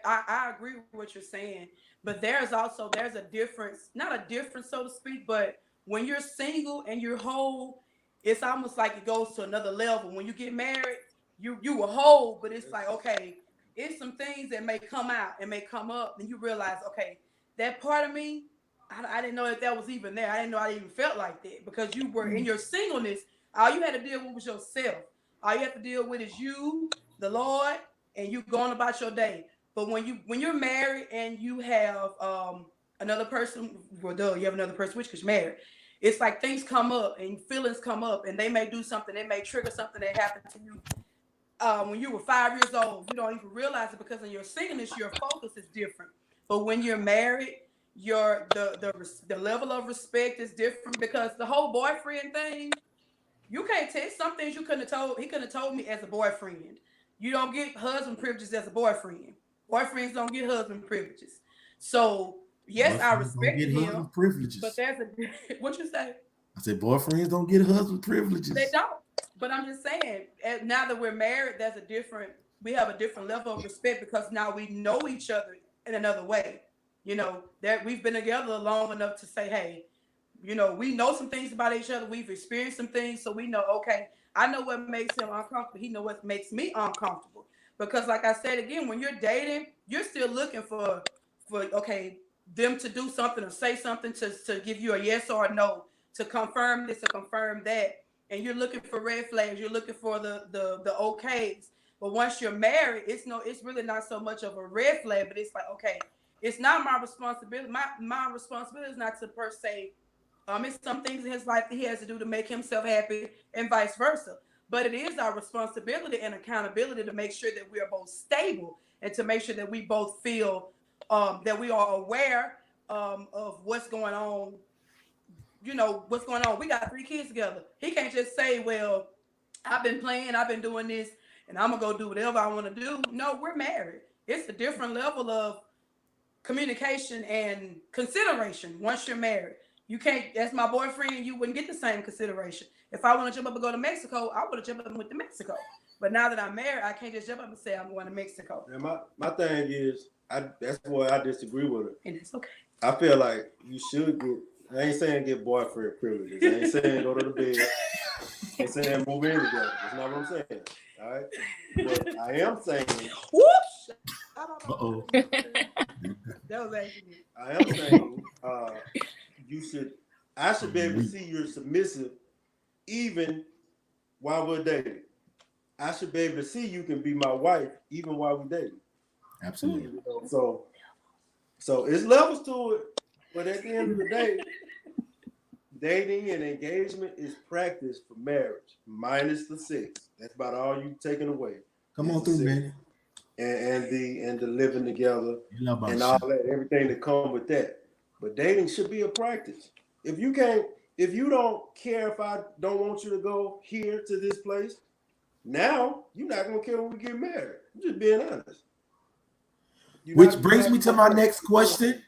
I agree with what you're saying, but there's a difference, not a difference, so to speak, but when you're single and you're whole, it's almost like it goes to another level. When you get married, you were whole, but it's like, okay, it's some things that may come out and may come up, and you realize, okay, that part of me, I didn't know that was even there. I didn't know I even felt like that, because you were in your singleness. All you had to deal with was yourself. All you have to deal with is you, the Lord, and you going about your day. But when you're married and you have another person, well, duh, you have another person, which is married. It's like things come up and feelings come up, and they may do something. They may trigger something that happened to you when you were 5 years old. You don't even realize it, because in your singleness, your focus is different. But when you're married, the level of respect is different, because the whole boyfriend thing, you can't tell. Some things he couldn't have told me as a boyfriend. You don't get husband privileges as a boyfriend. Boyfriends don't get husband privileges. So yes, I respected him, privileges. but there's a what you say? I said boyfriends don't get husband privileges. They don't. But I'm just saying, now that we're married, we have a different level of respect, because now we know each other in another way. You know, that we've been together long enough to say, hey, you know, we know some things about each other. We've experienced some things. So we know, okay, I know what makes him uncomfortable. He knows what makes me uncomfortable. Because like I said, again, when you're dating, you're still looking for okay, them to do something or say something to give you a yes or a no, to confirm this or confirm that. And you're looking for red flags. You're looking for the okays. But once you're married, it's really not so much of a red flag, but it's like, okay, it's not my responsibility. My responsibility is not to per se. It's some things in his life that he has to do to make himself happy, and vice versa. But it is our responsibility and accountability to make sure that we are both stable, and to make sure that we both feel that we are aware of what's going on. You know, what's going on. We got 3 kids together. He can't just say, well, I've been playing, I've been doing this, and I'm going to go do whatever I want to do. No, we're married. It's a different level of communication and consideration once you're married. You can't, as my boyfriend, you wouldn't get the same consideration. If I want to jump up and go to Mexico, I would have jumped up and went to Mexico. But now that I'm married, I can't just jump up and say I'm going to Mexico. And my thing is, that's why I disagree with it. And it's okay. I feel like you should get, I ain't saying get boyfriend privileges. I ain't saying go to the bed. I ain't saying move in together. That's not what I'm saying. All right? But I am saying, Whoops! Uh-oh. That was actually I am saying I should be able to see you're submissive even while we're dating. I should be able to see you can be my wife even while we're dating. Absolutely. You know, so it's levels to it, but at the end of the day, dating and engagement is practice for marriage, minus the sex. That's about all you taking away. Come on through, man. And the living together and all shit. that, everything that comes with that. But dating should be a practice. If you don't care if I don't want you to go here to this place, now you're not gonna care when we get married. I'm just being honest. Which brings me to my next question.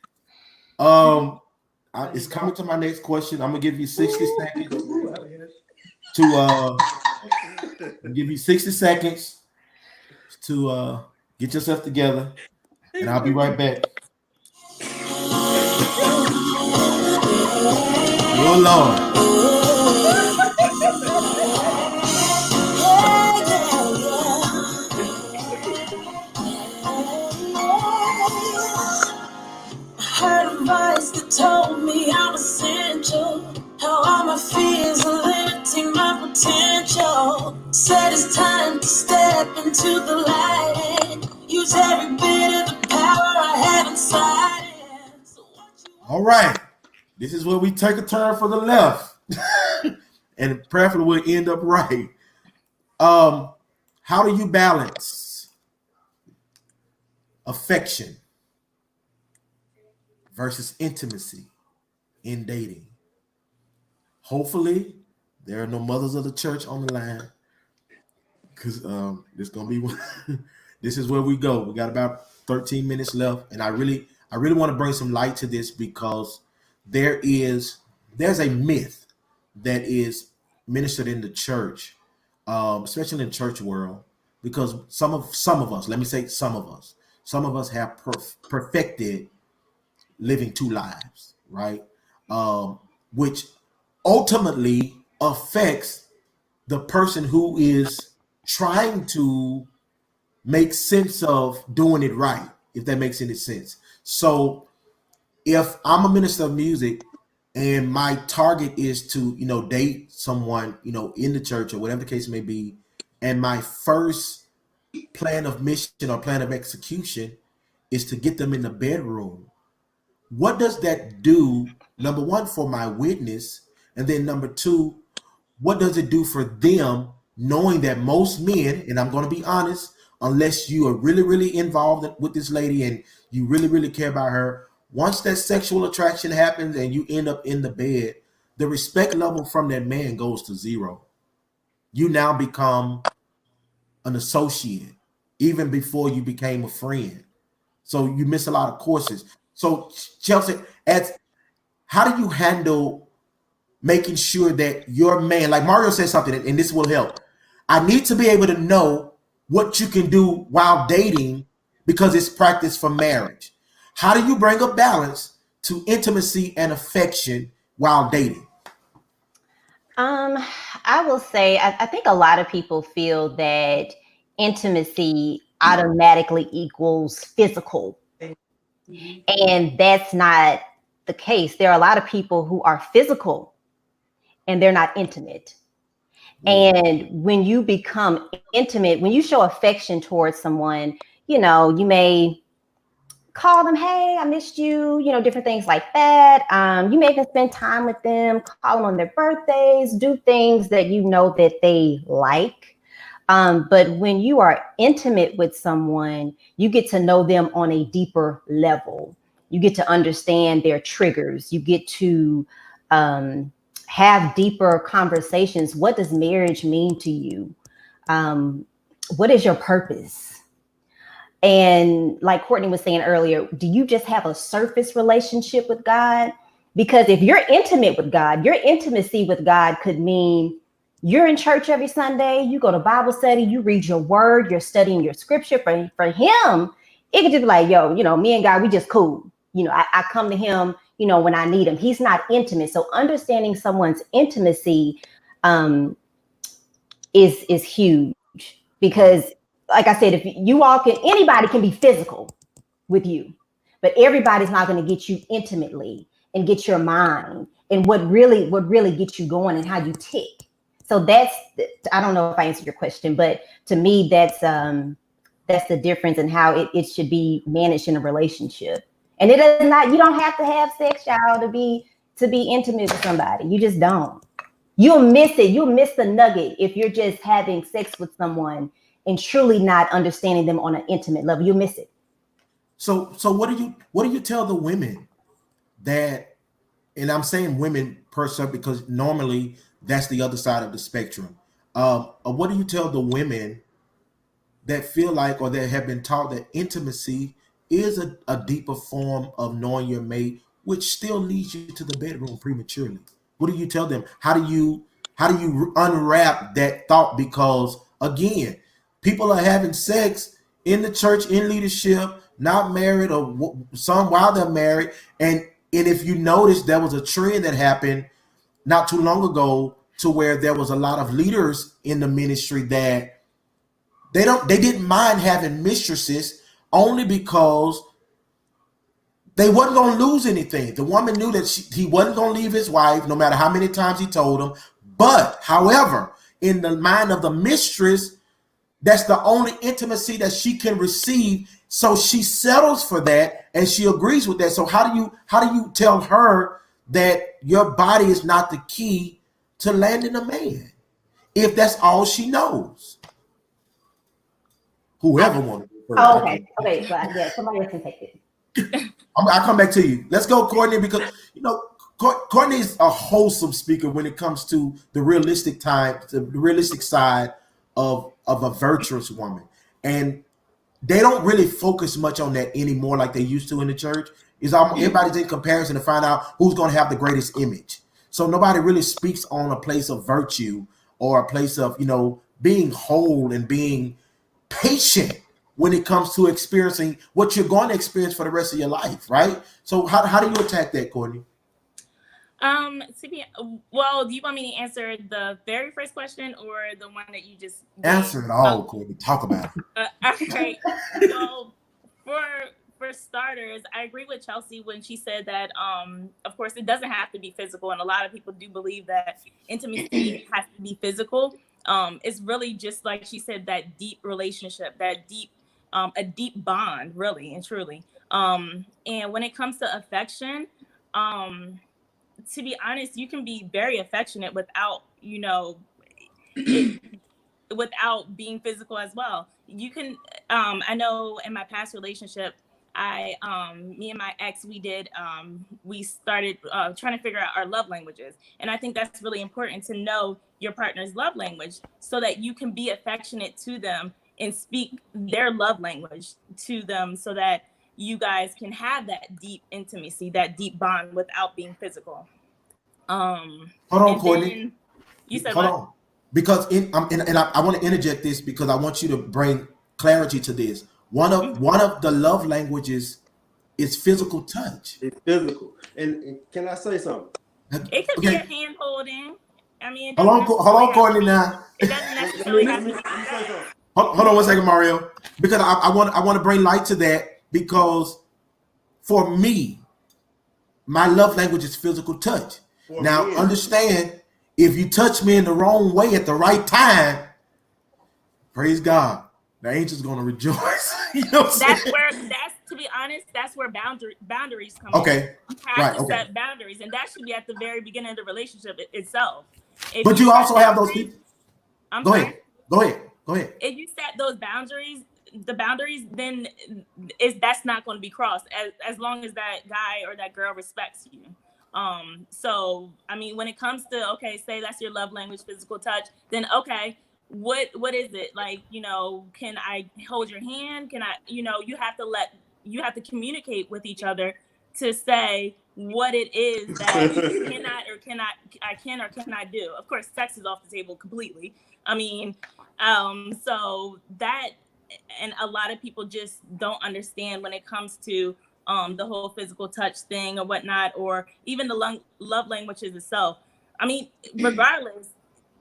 It's coming to my next question. I'm gonna give you 60 seconds to get yourself together, and I'll be right back. Oh Lord. Heard a voice that told me I'm essential. How all my fears are limiting my potential. Said it's time to step into the light and use every bit of the power I have inside. All right. This is where we take a turn for the left. And prayerfully we'll end up right. How do you balance affection versus intimacy in dating? Hopefully, there are no mothers of the church on the line, because this gonna be one. This is where we go. We got about 13 minutes left, and I really want to bring some light to this, because there's a myth that is ministered in the church, especially in the church world, because some of us, let me say some of us have perfected living 2 lives, right? Which ultimately affects the person who is trying to make sense of doing it right, if that makes any sense. So if I'm a minister of music and my target is to, date someone, in the church or whatever the case may be, and my first plan of mission or plan of execution is to get them in the bedroom, what does that do, number one, for my witness? And then number two, what does it do for them knowing that most men, and I'm going to be honest, unless you are really, really involved with this lady and you really, really care about her, once that sexual attraction happens and you end up in the bed, the respect level from that man goes to zero. You now become an associate, even before you became a friend. So you miss a lot of courses. So Chelsea, how do you handle making sure that your man, like Mario said something, and this will help. I need to be able to know what you can do while dating because it's practice for marriage. How do you bring a balance to intimacy and affection while dating? I will say, I think a lot of people feel that intimacy automatically equals physical. And that's not the case. There are a lot of people who are physical and they're not intimate. And when you become intimate, when you show affection towards someone, you may call them, hey, I missed you, different things like that. You may even spend time with them, call them on their birthdays, do things that that they like. But when you are intimate with someone, you get to know them on a deeper level. You get to understand their triggers. You get to have deeper conversations. What does marriage mean to you? What is your purpose? And like Courtney was saying earlier, do you just have a surface relationship with God? Because if you're intimate with God, your intimacy with God could mean you're in church every Sunday, you go to Bible study, you read your word, you're studying your scripture. For him, it could just be like, yo, me and God, we just cool. I come to him, when I need him. He's not intimate. So understanding someone's intimacy is huge, because like I said, if you all anybody can be physical with you, but everybody's not going to get you intimately and get your mind and what really gets you going and how you tick. So I don't know if I answered your question, but to me, that's the difference in how it should be managed in a relationship. And you don't have to have sex, y'all, to be intimate with somebody. You just don't. You'll miss it. You'll miss the nugget if you're just having sex with someone and truly not understanding them on an intimate level. You'll miss it. So what do you tell the women that, and I'm saying women per se because normally that's the other side of the spectrum. What do you tell the women that feel like, or that have been taught that intimacy is a deeper form of knowing your mate, which still leads you to the bedroom prematurely? What do you tell them? How do you unwrap that thought? Because again, people are having sex in the church, in leadership, not married, or some while they're married. And if you notice, there was a trend that happened not too long ago to where there was a lot of leaders in the ministry that they didn't mind having mistresses only because they wasn't going to lose anything. The woman knew that he wasn't going to leave his wife no matter how many times he told him. But however, in the mind of the mistress, that's the only intimacy that she can receive. So she settles for that and she agrees with that. So how do you tell her that your body is not the key to landing a man if that's all she knows? Whoever wanted to go first. Oh, okay. Okay. Well, yeah, somebody else can take it. I'll come back to you. Let's go, Courtney, because Courtney is a wholesome speaker when it comes to the realistic side of a virtuous woman. And they don't really focus much on that anymore like they used to in the church. Everybody's in comparison to find out who's going to have the greatest image. So nobody really speaks on a place of virtue or a place of, being whole and being patient when it comes to experiencing what you're going to experience for the rest of your life, right? So how do you attack that, Courtney? To be well, do you want me to answer the very first question or the one that you just gave? Answer it all, Courtney. Talk about it. Okay. So for starters, I agree with Chelsea when she said that of course it doesn't have to be physical, and a lot of people do believe that intimacy has to be physical. It's really just like she said, that deep relationship, that deep a deep bond, really and truly. And when it comes to affection, to be honest, you can be very affectionate without, without being physical as well. You can, I know in my past relationship, me and my ex, we started trying to figure out our love languages. And I think that's really important to know your partner's love language so that you can be affectionate to them and speak their love language to them so that you guys can have that deep intimacy, that deep bond without being physical. Hold on, Courtney. You said Hold what? on. Because I want to interject this because I want you to bring clarity to this. One of the love languages is physical touch. It's physical. And can I say something? It could be a hand holding. I mean, hold on, Courtney. Now, it doesn't necessarily have to be. Let me say something. hold on 1 second, Mario, because I want to bring light to that because for me, my love language is physical touch. Now, understand, if you touch me in the wrong way at the right time, praise God, the angel's gonna rejoice. You know what I'm saying? To be honest, that's where boundaries come Okay. in. You have to set boundaries, and that should be at the very beginning of the relationship itself. But you also have those people. Go ahead. If you set those boundaries, then that's not going to be crossed as long as that guy or that girl respects you. So I mean, when it comes to, okay, say that's your love language, physical touch, then okay, what is it? Like, can I hold your hand? Can I, you have to communicate with each other to say what it is that I can or cannot do. Of course, sex is off the table completely. I mean, so that, and a lot of people just don't understand when it comes to the whole physical touch thing or whatnot, or even the love languages itself. I mean, regardless,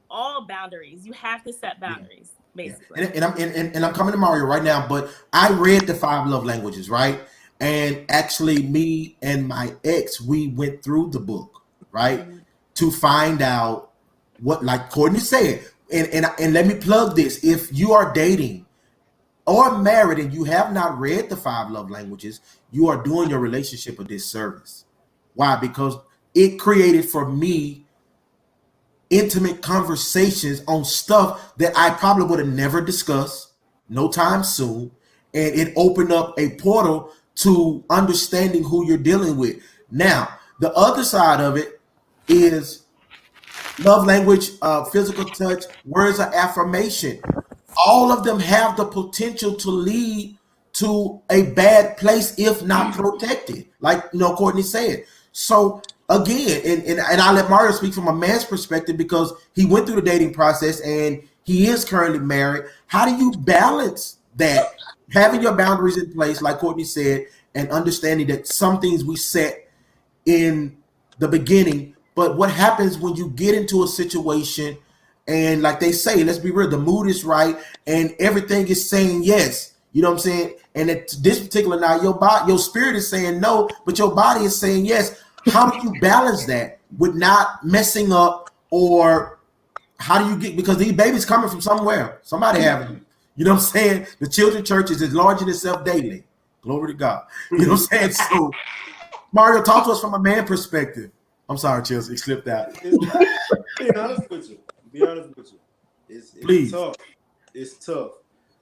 all boundaries, you have to set boundaries, basically. Yeah. And I'm coming to Mario right now, but I read the 5 love languages, right? And actually, me and my ex, we went through the book, right, to find out what, like Courtney said, and let me plug this: if you are dating or married and you have not read the 5 love languages, you are doing your relationship a disservice. Why? Because it created for me intimate conversations on stuff that I probably would have never discussed no time soon. And it opened up a portal to understanding who you're dealing with. Now, the other side of it is love language, physical touch, words of affirmation. All of them have the potential to lead to a bad place if not protected, like Courtney said. So again, and I'll let Mario speak from a man's perspective because he went through the dating process and he is currently married. How do you balance that? Having your boundaries in place, like Courtney said, and understanding that some things we set in the beginning, but what happens when you get into a situation and, like they say, let's be real, the mood is right and everything is saying yes. You know what I'm saying? And at this particular night, your spirit is saying no, but your body is saying yes. How do you balance that with not messing up, or how do you get, because these babies coming from somewhere, somebody having them. You know what I'm saying? The children's church is enlarging itself daily. Glory to God. You know what I'm saying? So, Mario, talk to us from a man perspective. I'm sorry, Chelsea, it slipped out. Be honest with you. It's tough. It's tough.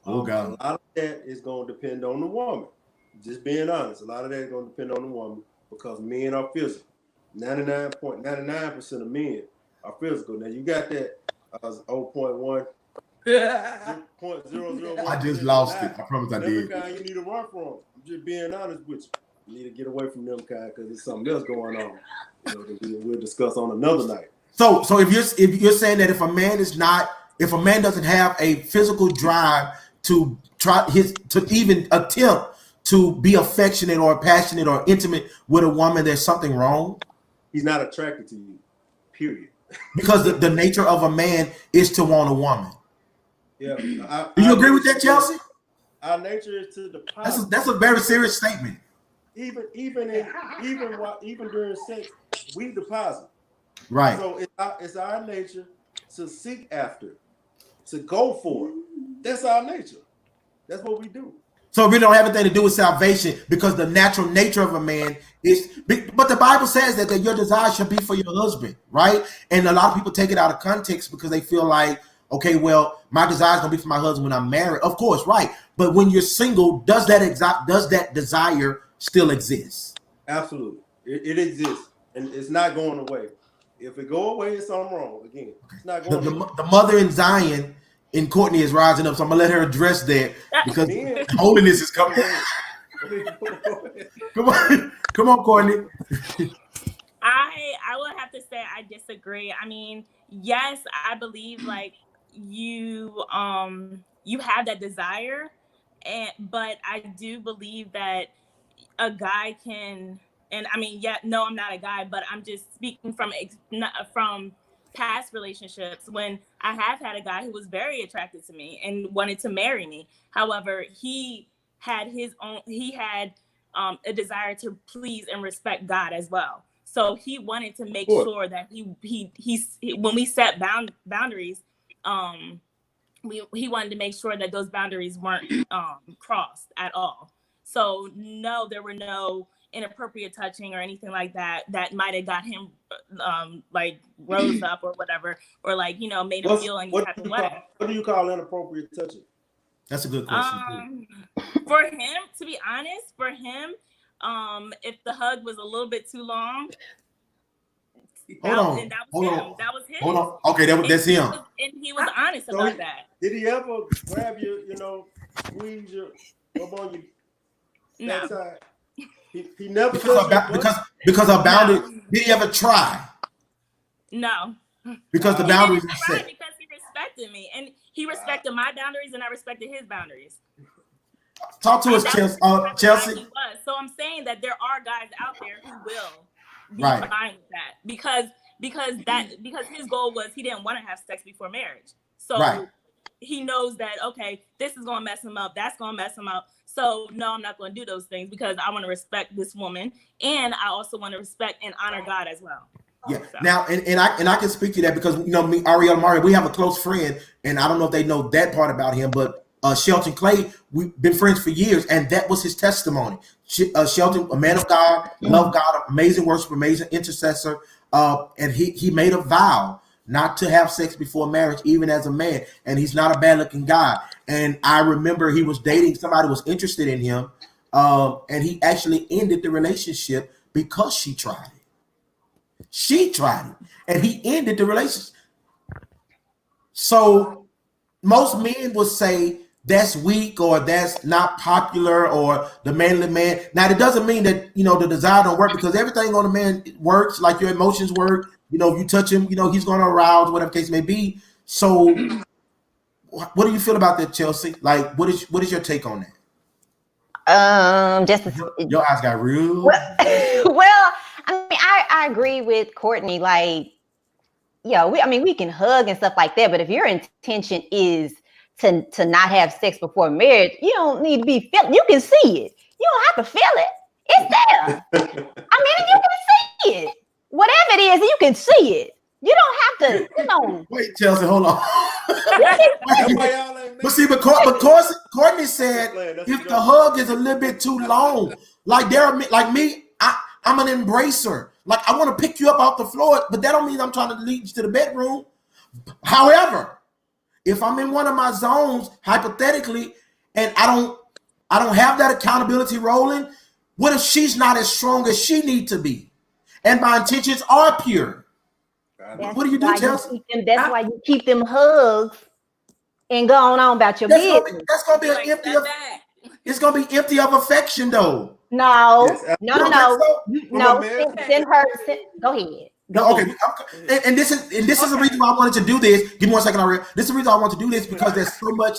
Oh, God. A lot of that is going to depend on the woman. Just being honest. A lot of that is going to depend on the woman because men are physical. 99.99% of men are physical. Now, you got that 0.1. 0.001. I just lost it. I promise I did. Kind you need to run from. I'm just being honest with you. You need to get away from them kind because there's something else going on. That we'll discuss on another night. So if you're saying that if a man doesn't have a physical drive to even attempt to be affectionate or passionate or intimate with a woman, there's something wrong. he's not attracted to you. Period. Because the nature of a man is to want a woman. Yeah. Do you agree with that, Chelsea? Our nature is to deposit. That's a very serious statement. Even during sex, we deposit. Right. So it's our nature to seek after, to go for it. That's our nature. That's what we do. So it really don't have anything to do with salvation, because the natural nature of a man is, but the Bible says that your desire should be for your husband, right? And a lot of people take it out of context because they feel like, okay, well, my desire is gonna be for my husband when I'm married. Of course, right? But when you're single, does that desire still exist? Absolutely, it exists, and it's not going away. If it go away, it's something wrong. Again, it's not going away. The mother in Zion in Courtney is rising up, so I'm gonna let her address that because holiness is coming. Come on, Courtney. I would have to say I disagree. I mean, yes, I believe like you have that desire, but I do believe that a guy can, and I mean, yeah, no, I'm not a guy, but I'm just speaking from past relationships when I have had a guy who was very attracted to me and wanted to marry me. However, he had a desire to please and respect God as well. So he wanted to make sure that he when we set boundaries, he wanted to make sure that those boundaries weren't crossed at all. So no, there were no inappropriate touching or anything like that might have got him like rose up or whatever, or like, you know, made him feel any type of way. What do you call inappropriate touching? That's a good question. For him, to be honest, if the hug was a little bit too long, that was him. Hold on. Okay, that's him. And he was honest about that. Did he ever grab you, squeeze you up on you? No. Side? He never because of boundaries. No. Did he ever try? No. Because the boundaries are set. Because he respected me, and he respected my boundaries, and I respected his boundaries. Talk to us, Chelsea. So I'm saying that there are guys out there who will be fine with that because his goal was he didn't want to have sex before marriage. So he knows that, okay, this is going to mess him up. That's going to mess him up. So no, I'm not going to do those things because I want to respect this woman, and I also want to respect and honor God as well. Yeah. So. Now, and I can speak to that because me, Ariel Mario, we have a close friend, and I don't know if they know that part about him, but Shelton Clay, we've been friends for years, and that was his testimony. Shelton, a man of God, loved God, amazing worshiper, amazing intercessor, and he made a vow not to have sex before marriage, even as a man. And he's not a bad-looking guy. And I remember he was dating somebody who was interested in him, and he actually ended the relationship because she tried it. She tried it, and he ended the relationship. So most men would say that's weak or that's not popular or the manly man. Now, it doesn't mean that, the desire don't work, because everything on a man works, like your emotions work. If you touch him, he's going to arouse, whatever case may be. So what do you feel about that, Chelsea? Like, what is your take on that? Your eyes got real. Well, I mean, I agree with Courtney. Like, we can hug and stuff like that, but if your intention is to not have sex before marriage, you don't need to be feel. You can see it. You don't have to feel it. It's there. I mean, you can see it. Whatever it is, you can see it. You don't have to, Wait, Chelsea, hold on. But see, but Courtney said if the hug is a little bit too long, like me, I'm an embracer. Like, I want to pick you up off the floor, but that don't mean I'm trying to lead you to the bedroom. However, if I'm in one of my zones, hypothetically, and I don't have that accountability rolling, what if she's not as strong as she need to be? And my intentions are pure. What do you do, Chelsea? That's why you keep them hugs and go on about your business. That's gonna be an empty. It's gonna be empty of affection, though. No. Send her. Go ahead. No, okay. And this is the reason why I wanted to do this. Give me 1 second, Ariel. This is the reason I want to do this, because there's so much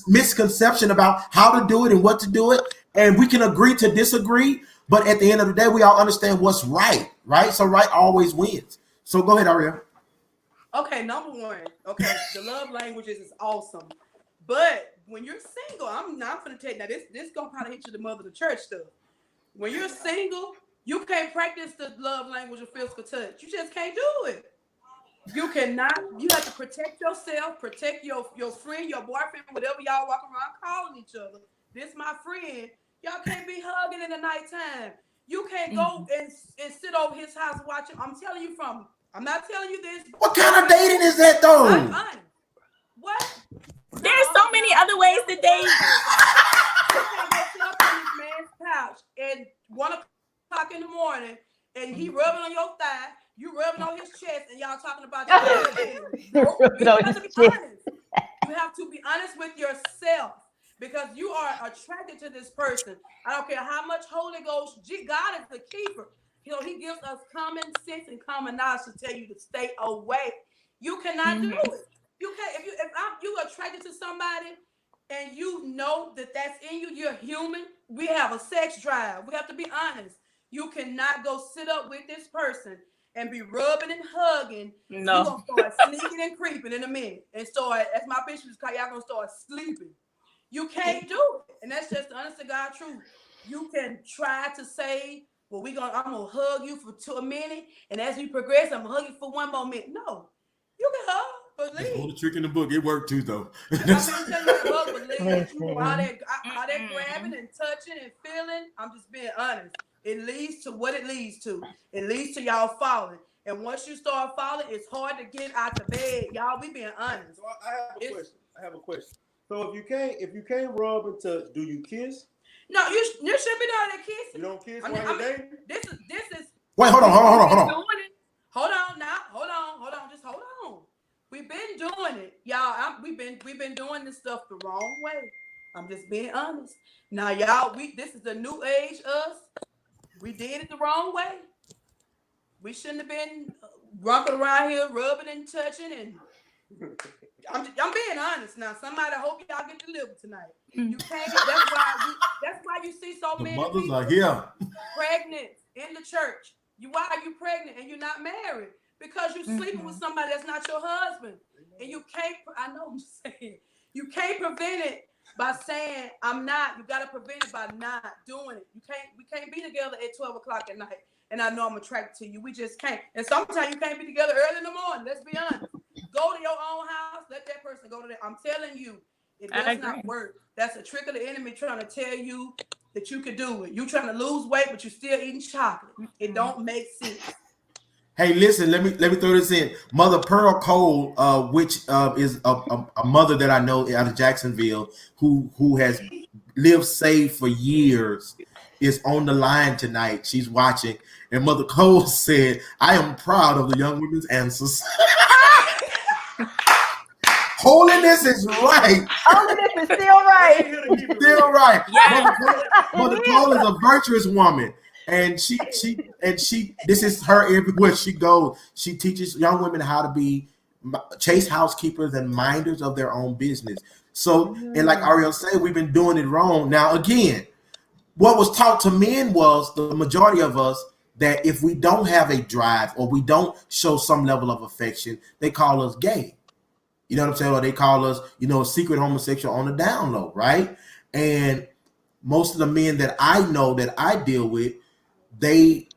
misconception about how to do it and what to do it, and we can agree to disagree. But at the end of the day, we all understand what's right, right? So right always wins. So go ahead, Ariel. Okay, number one. Okay, the love languages is awesome, but when you're single, I'm not gonna take now. This gonna probably hit you the mother of the church stuff. When you're single, you can't practice the love language of physical touch. You just can't do it. You cannot. You have to protect yourself, protect your friend, your boyfriend, whatever y'all walk around calling each other. This my friend. Y'all can't be hugging in the nighttime. You can't go and sit over his house watching. I'm telling you from. I'm not telling you this. What kind of dating is that, though? What? There's so many other ways to date. You can't go sit up on this man's couch at 1 o'clock in the morning and he rubbing on your thigh, you rubbing on his chest, and y'all talking about your You have to be honest. You have to be honest with yourself because you are attracted to this person. I don't care how much Holy Ghost, God is the keeper. You know, he gives us common sense and common knowledge to tell you to stay away. You cannot do it. You can't. If you attracted to somebody and you know that that's in you, you're human. We have a sex drive. We have to be honest. You cannot go sit up with this person and be rubbing and hugging. No. You're gonna start sneaking and creeping in a minute and start, as my bishop is called, y'all gonna start sleeping. You can't do it, and that's just the honest to God truth. You can try to say, well, I'm gonna hug you for a minute, and as we progress, I'm gonna hug you for 1 more minute. No, you can hug, but leave. All the trick in the book. It worked too, though. I'm gonna tell you, hug, but leave. All that grabbing and touching and feeling, I'm just being honest. It leads to what it leads to. It leads to y'all falling, and once you start falling, it's hard to get out the bed. Y'all, we being honest. So I have a question. So if you can't rub and touch, do you kiss? No, you should be doing that kissing. You don't kiss while you're dating? This is. Wait, hold on. Hold on. Just hold on. We've been doing it, y'all. We've been doing this stuff the wrong way. I'm just being honest. Now, y'all, this is the new age us. We did it the wrong way. We shouldn't have been walking around here rubbing and touching and. I'm being honest now. Somebody, hope y'all get delivered tonight. You can't. That's why you see so many mothers people are here. pregnant in the church. Why are you pregnant and you're not married? Because you're sleeping with somebody that's not your husband, and you can't. I know what I'm saying. You can't prevent it by saying I'm not. You got to prevent it by not doing it. We can't be together at 12 o'clock at night, and I know I'm attracted to you. We just can't. And sometimes you can't be together early in the morning. Let's be honest. Go to your own house. Let that person go to that. I'm telling you, it does not work. That's a trick of the enemy trying to tell you that you could do it. You trying to lose weight, but you're still eating chocolate. It don't make sense. Hey, listen, let me throw this in. Mother Pearl Cole, which is a mother that I know out of Jacksonville, who has lived saved for years, is on the line tonight. She's watching, and Mother Cole said, "I am proud of the young women's answers." Holiness is right. Holiness is still right. Still right. Yes. Mother Cole is a virtuous woman. And she this is her everywhere she goes. She teaches young women how to be chase housekeepers and minders of their own business. So, and like Ariel said, we've been doing it wrong. Now, again, what was taught to men was the majority of us that if we don't have a drive or we don't show some level of affection, they call us gay. You know what I'm saying? Or they call us, a secret homosexual on the down low, right? And most of the men that I know that I deal with, they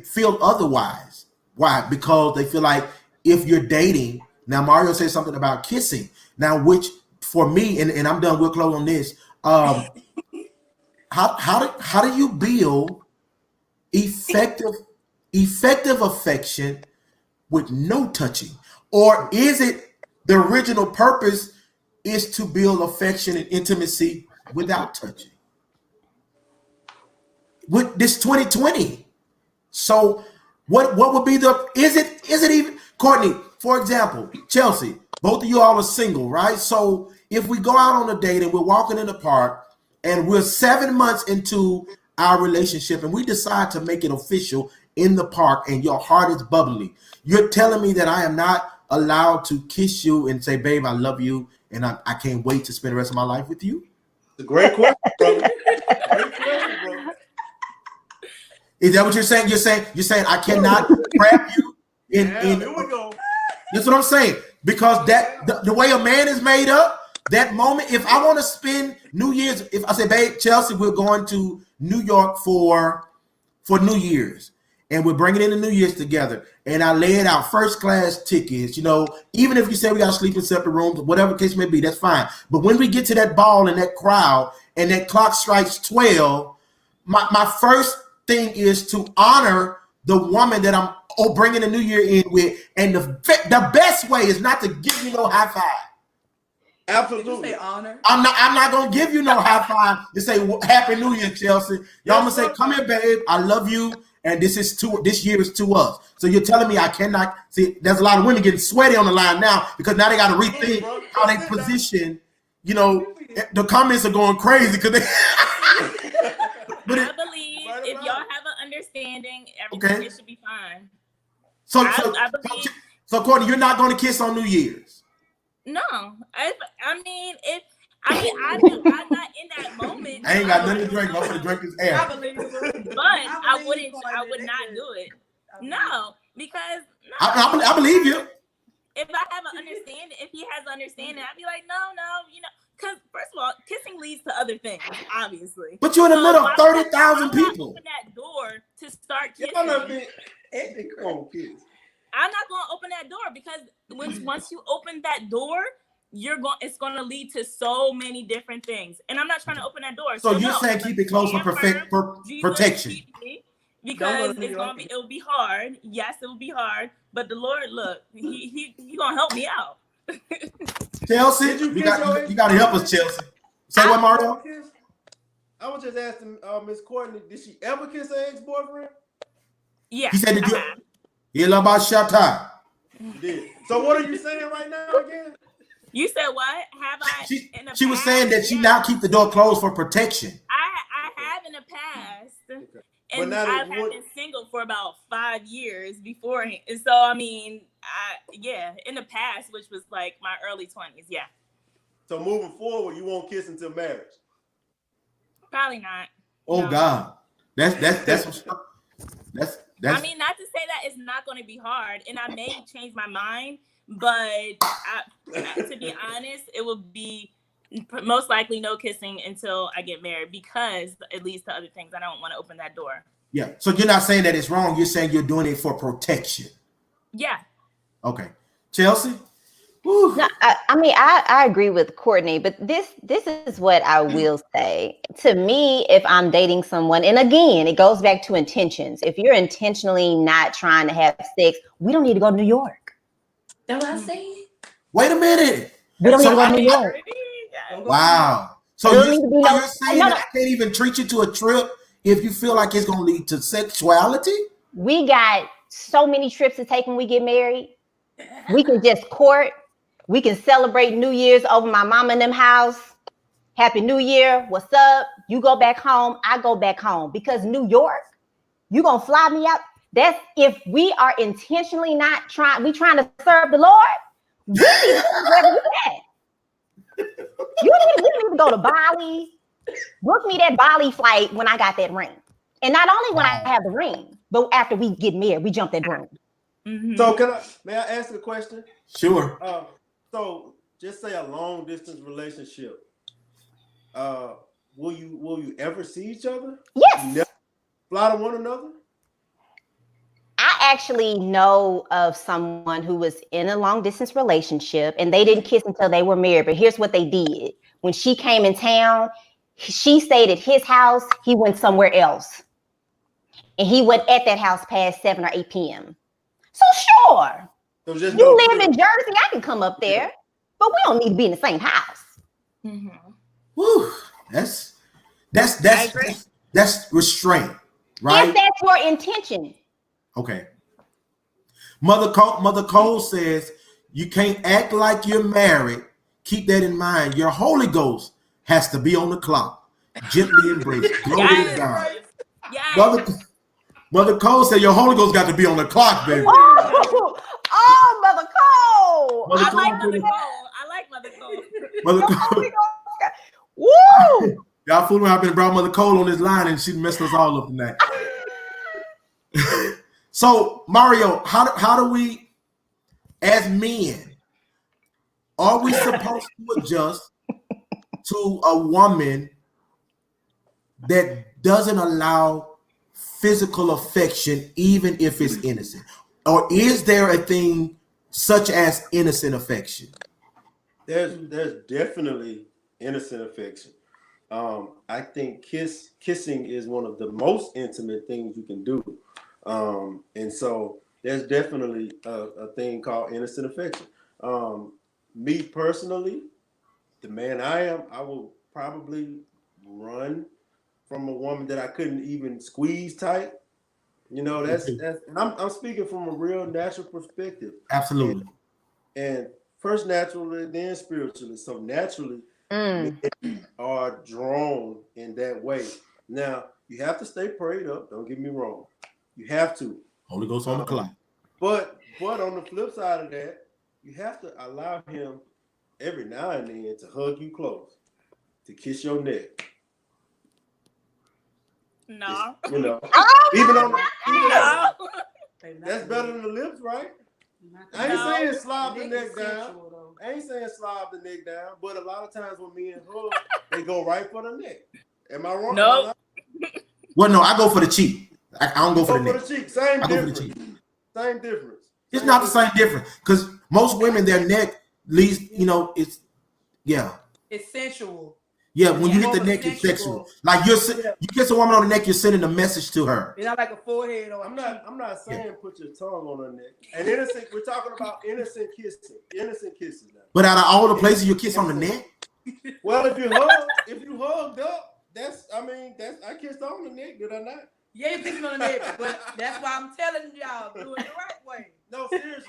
feel otherwise. Why? Because they feel like if you're dating, now Mario said something about kissing. Now, which for me, and I'm done, we'll close on this. How do you build effective affection with no touching? Or is it the original purpose is to build affection and intimacy without touching? With this 2020. So what would be is it even, Courtney, for example, Chelsea, both of you all are single, right? So if we go out on a date and we're walking in the park and we're 7 months into our relationship and we decide to make it official in the park and your heart is bubbly, you're telling me that I am not allowed to kiss you and say, babe, I love you and I can't wait to spend the rest of my life with you? It's a great question, brother. Great question, bro. Is that what you're saying? You're saying I cannot grab you in. Here we go. That's what I'm saying. Because that the way a man is made up, that moment, if I want to spend New Year's, if I say, babe, Chelsea, we're going to New York for New Year's, and we're bringing in the New Year's together, and I lay it out, first class tickets, you know, even if you say we got to sleep in separate rooms, whatever the case may be, that's fine. But when we get to that ball and that crowd and that clock strikes 12, my first thing is to honor the woman that I'm bringing the New Year in with, and the best way is not to give you no high five. Did you Absolutely. say honor? I'm not gonna give you no high five to say Happy New Year, Chelsea. Y'all gonna say, come here, babe. I love you, and this year is to us. So you're telling me I cannot see? There's a lot of women getting sweaty on the line now because now they got to rethink how they position. You know, the comments are going crazy because they. I believe if y'all have an understanding, everything it should be fine. I believe. So Courtney, you're not going to kiss on New Year's. No, I'm not in that moment. I ain't got nothing to drink. I'm gonna drink this air. I believe it. But I would not do it. No, because I believe you. if I have an understanding, if he has understanding, I'd be like, no, you know, because first of all, kissing leads to other things, obviously. But you're in the middle of 30,000 I'm not people. open that door to start kissing. Y'all not being come on, kids. I'm not going to open that door because once you open that door, it's going to lead to so many different things, and I'm not trying to open that door. So you're saying keep it closed for protection? Because it'll be hard. Yes, it will be hard, but the Lord, look, he gonna help me out. Chelsea, you got to help us, Chelsea. Say what, Mario? I was just asking Miss Courtney, did she ever kiss her ex-boyfriend? Yeah, He said, "Did you hear about Shatta?" She did. So what are you saying right now again? You said what? Have I? She was saying that she now keep the door closed for protection. I have in the past, But and now I've been single for about 5 years before. And so I mean, in the past, which was like my early 20s, yeah. So moving forward, you won't kiss until marriage. Probably not. Oh No. God, that's. I mean, not to say that it's not going to be hard, and I may change my mind, but to be honest, it will be most likely no kissing until I get married because it leads to other things. I don't want to open that door. Yeah. So you're not saying that it's wrong. You're saying you're doing it for protection. Yeah. Okay, Chelsea. Whew. No, I mean, I agree with Courtney, but this is what I will say. To me, if I'm dating someone, and again, it goes back to intentions. If you're intentionally not trying to have sex, we don't need to go to New York. That's what I said. Wait a minute. We don't need to go to New York. Wow. So There don't need to be no- you're saying that I can't even treat you to a trip if you feel like it's going to lead to sexuality? We got so many trips to take when we get married. We can just court. We can celebrate New Year's over my mama and them house. Happy New Year. What's up? You go back home. I go back home. Because New York, you going to fly me out? That's if we are intentionally not trying to serve the Lord. We need to go wherever you at. You need to go to Bali. Book me that Bali flight when I got that ring. And not only when I have the ring, but after we get married, we jump that broom. Mm-hmm. So may I ask a question? Sure. So just say a long distance relationship. Will you ever see each other? Yes. You never fly to one another? I actually know of someone who was in a long distance relationship and they didn't kiss until they were married. But here's what they did. When she came in town, she stayed at his house. He went somewhere else. And he went at that house past 7 or 8 p.m. So sure, So just you live in Jersey, I can come up there, but we don't need to be in the same house. Mm-hmm. Whew. That's restraint, right? If that's your intention. Okay. Mother Cole says you can't act like you're married. Keep that in mind. Your Holy Ghost has to be on the clock. Gently embrace. Glory to God. Yes. Mother Cole said your Holy Ghost got to be on the clock, baby. Oh, Mother Cole. Mother I Cole like put Mother it- Cole. Mother Cole. Holy Ghost. Woo! Y'all fooling around. Been brought Mother Cole on this line and she messed us all up tonight. So Mario, how do we, as men, are we supposed to adjust to a woman that doesn't allow physical affection, even if it's innocent? Or is there a thing such as innocent affection? There's definitely innocent affection. I think kissing is one of the most intimate things you can do. And so there's definitely a thing called innocent affection. Me personally, the man I am, I will probably run from a woman that I couldn't even squeeze tight. You know, that's and I'm speaking from a real natural perspective. Absolutely. And first naturally, then spiritually. So naturally, men are drawn in that way. Now, you have to stay prayed up. Don't get me wrong. You have to. Holy Ghost on the clock. But on the flip side of that, you have to allow him every now and then to hug you close, to kiss your neck. No. You know, that's better than the lips, right? I ain't saying slob the neck down. I ain't saying slob the neck down, but a lot of times when men hug, they go right for the neck. Am I wrong? Nope. Well, no, I go for the cheek. I don't go for the Go neck. for the cheek. Same I go for the difference. cheek. Same difference. It's not the same difference because most women, their neck leaves, it's It's sensual. yeah. When you Yeah. hit the neck, it's Sensual. sexual. Like you kiss a woman on the neck, you're sending a message to her. It's not like a forehead or I'm not saying put your tongue on her neck. And innocent, we're talking about innocent kissing. Innocent kisses now. But out of all the places you kiss on the neck, Well, if you hugged up, I kissed on the neck, did I not? Yeah, you kissing on the neck, but that's why I'm telling y'all, do it the right way. No, seriously.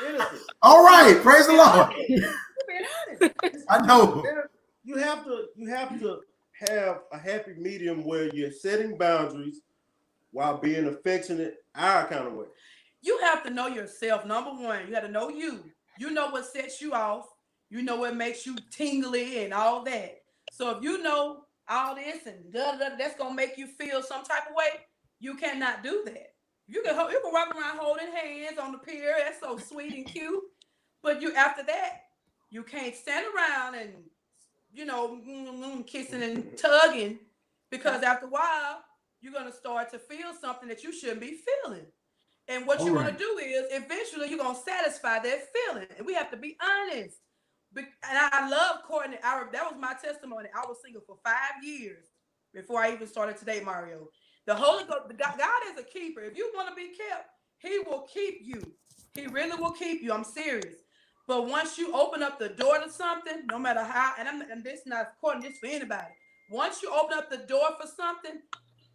Innocent. all right, praise the Lord. Being honest. I know. You have to have a happy medium where you're setting boundaries while being affectionate our kind of way. You have to know yourself. Number one, you got to know you. You know what sets you off. You know what makes you tingly and all that. So if you know all this and that's gonna make you feel some type of way, you cannot do that. You can walk around holding hands on the pier. That's so sweet and cute. But after that, you can't stand around and kissing and tugging, because after a while you're gonna start to feel something that you shouldn't be feeling. And what you're gonna do is eventually you're gonna satisfy that feeling. And we have to be honest. And I love Courtney. That was my testimony. I was single for 5 years before I even started today, Mario. The Holy Ghost, God is a keeper. If you want to be kept, He will keep you. He really will keep you. I'm serious. But once you open up the door to something, no matter how, and this is not Courtney, this for anybody. Once you open up the door for something,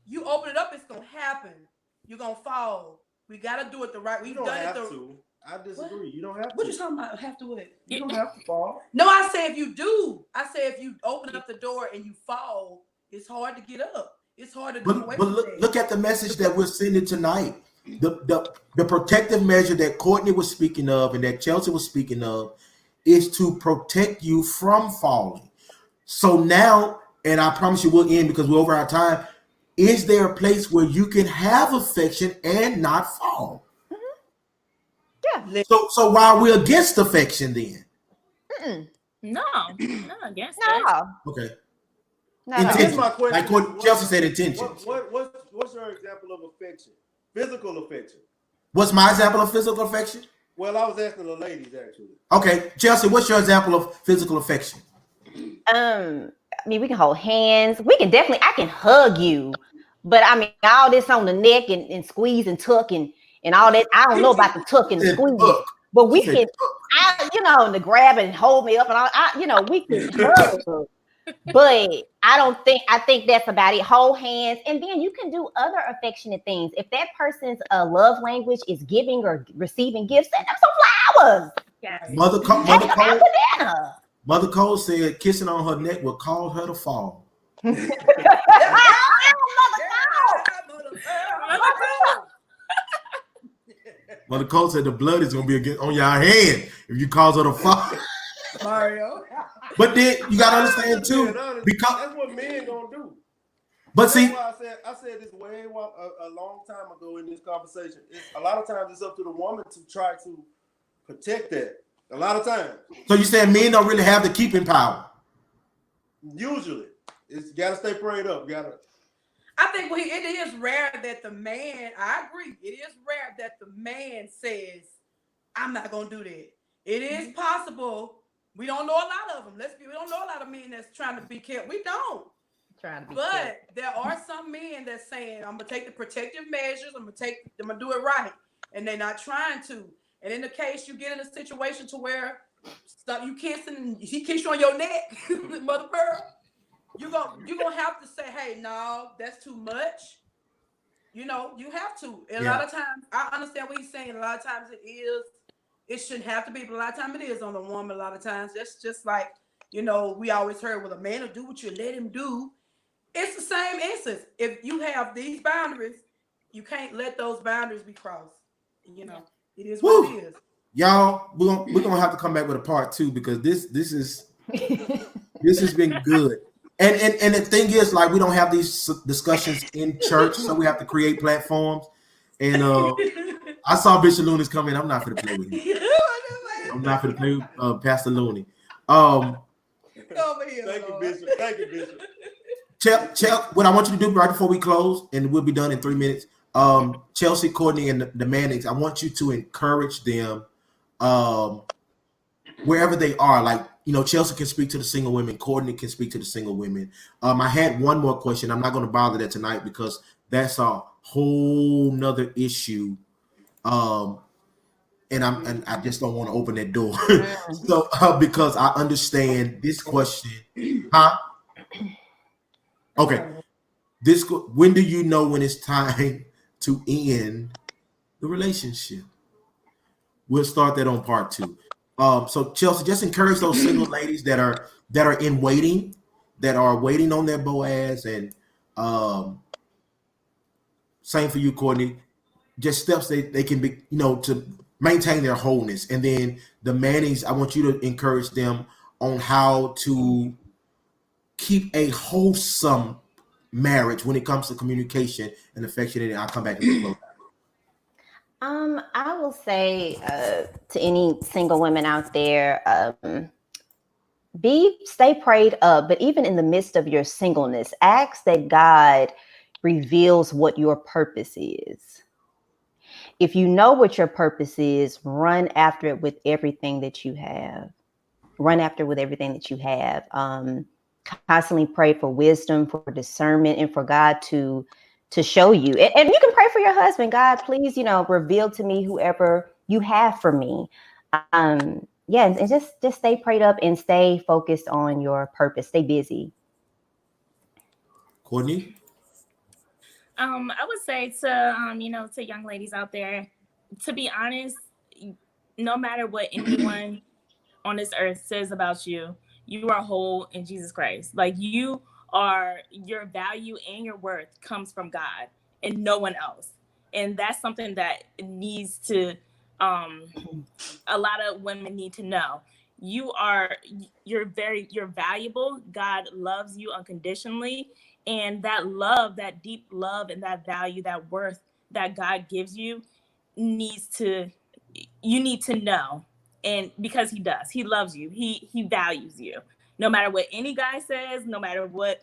you open it up, it's gonna happen. You're gonna fall. We gotta do it the right way. You don't have to. I disagree. What? You don't have to. What you talking about? Have to what? You don't have to fall. No, I say if you do. I say if you open up the door and you fall, it's hard to get up. It's hard to do away But from that. look at the message that we're sending tonight. The protective measure that Courtney was speaking of and that Chelsea was speaking of is to protect you from falling. So now, and I promise you we'll end because we're over our time, is there a place where you can have affection and not fall? Yeah. So why are we against affection then? No, not against that. No. Okay. No. Here's Intention. my question. Like what Chelsea said, intentions. What's your example of affection? Physical affection. What's my example of physical affection? Well, I was asking the ladies actually. Okay, Chelsea, what's your example of physical affection? I mean, we can hold hands. I can hug you. But I mean, all this on the neck and squeeze and tuck and all that. I don't know about the tuck and the squeeze. But we can, the grab and hold me up and all, we can hug. But I think that's about it. Hold hands. And then you can do other affectionate things. If that person's love language is giving or receiving gifts, send them some flowers. Yes. Mother Cole said kissing on her neck will cause her to fall. Mother Cole said the blood is going to be on your hand if you cause her to fall. Mario. But then you got to understand too, because that's what men gonna do. But That's see, why I said this a long time ago in this conversation. It's a lot of times it's up to the woman to try to protect that. A lot of times. so you saying men don't really have the keeping power? Usually, it's gotta stay prayed up. Gotta. I think it is rare that the man. I agree. It is rare that the man says, "I'm not gonna do that." It is possible. We don't know a lot of them. We don't know a lot of men that's trying to be careful. We don't. Trying to be But there are some men that's saying, "I'm gonna take the protective measures. I'm gonna do it right," and they're not trying to. And in the case you get in a situation to where stop you kissing and he kiss you on your neck, mother pearl, you're gonna have to say, "Hey, no, that's too much." You know, you have to. And a lot of times, I understand what he's saying. A lot of times it shouldn't have to be, but a lot of times it is on the woman. A lot of times, that's just like, we always heard, well, a man will do what you let him do. It's the same instance. If you have these boundaries, you can't let those boundaries be crossed. It is what it is. Y'all, we're gonna have to come back with a part 2 because this has been good. And the thing is, like, we don't have these discussions in church, so we have to create platforms. And I saw Bishop Looney's coming. I'm not gonna play with him. I'm not gonna play with Pastor Looney. Over here, Thank you, Bishop. Thank you, Bishop. Check what I want you to do right before we close, and we'll be done in 3 minutes. Chelsea, Courtney, and the Mannings, I want you to encourage them wherever they are. Like, Chelsea can speak to the single women, Courtney can speak to the single women. I had one more question. I'm not going to bother that tonight because that's a whole nother issue. And I just don't want to open that door. So because I understand this question, huh? Okay. When do you know when it's time to end the relationship? We'll start that on part 2. So Chelsea, just encourage those single ladies that are in waiting, that are waiting on their Boaz, and same for you, Courtney. Just steps they can be, to maintain their wholeness. And then the Mannings, I want you to encourage them on how to keep a wholesome marriage when it comes to communication and affection. And I'll come back to close. I will say to any single women out there, stay prayed up, but even in the midst of your singleness, ask that God reveals what your purpose is. If you know what your purpose is, run after it with everything that you have. Constantly pray for wisdom, for discernment, and for God to show you. And you can pray for your husband. God, please, reveal to me whoever you have for me. And just stay prayed up and stay focused on your purpose. Stay busy. Courtney? I would say to to young ladies out there, to be honest, no matter what anyone on this earth says about you, you are whole in Jesus Christ. Like, your value and your worth comes from God and no one else. And that's something that needs to, a lot of women need to know. You're valuable. God loves you unconditionally. And that love, that deep love and that value, that worth that God gives you you need to know. And because he does, he loves you. He values you. No matter what any guy says, no matter what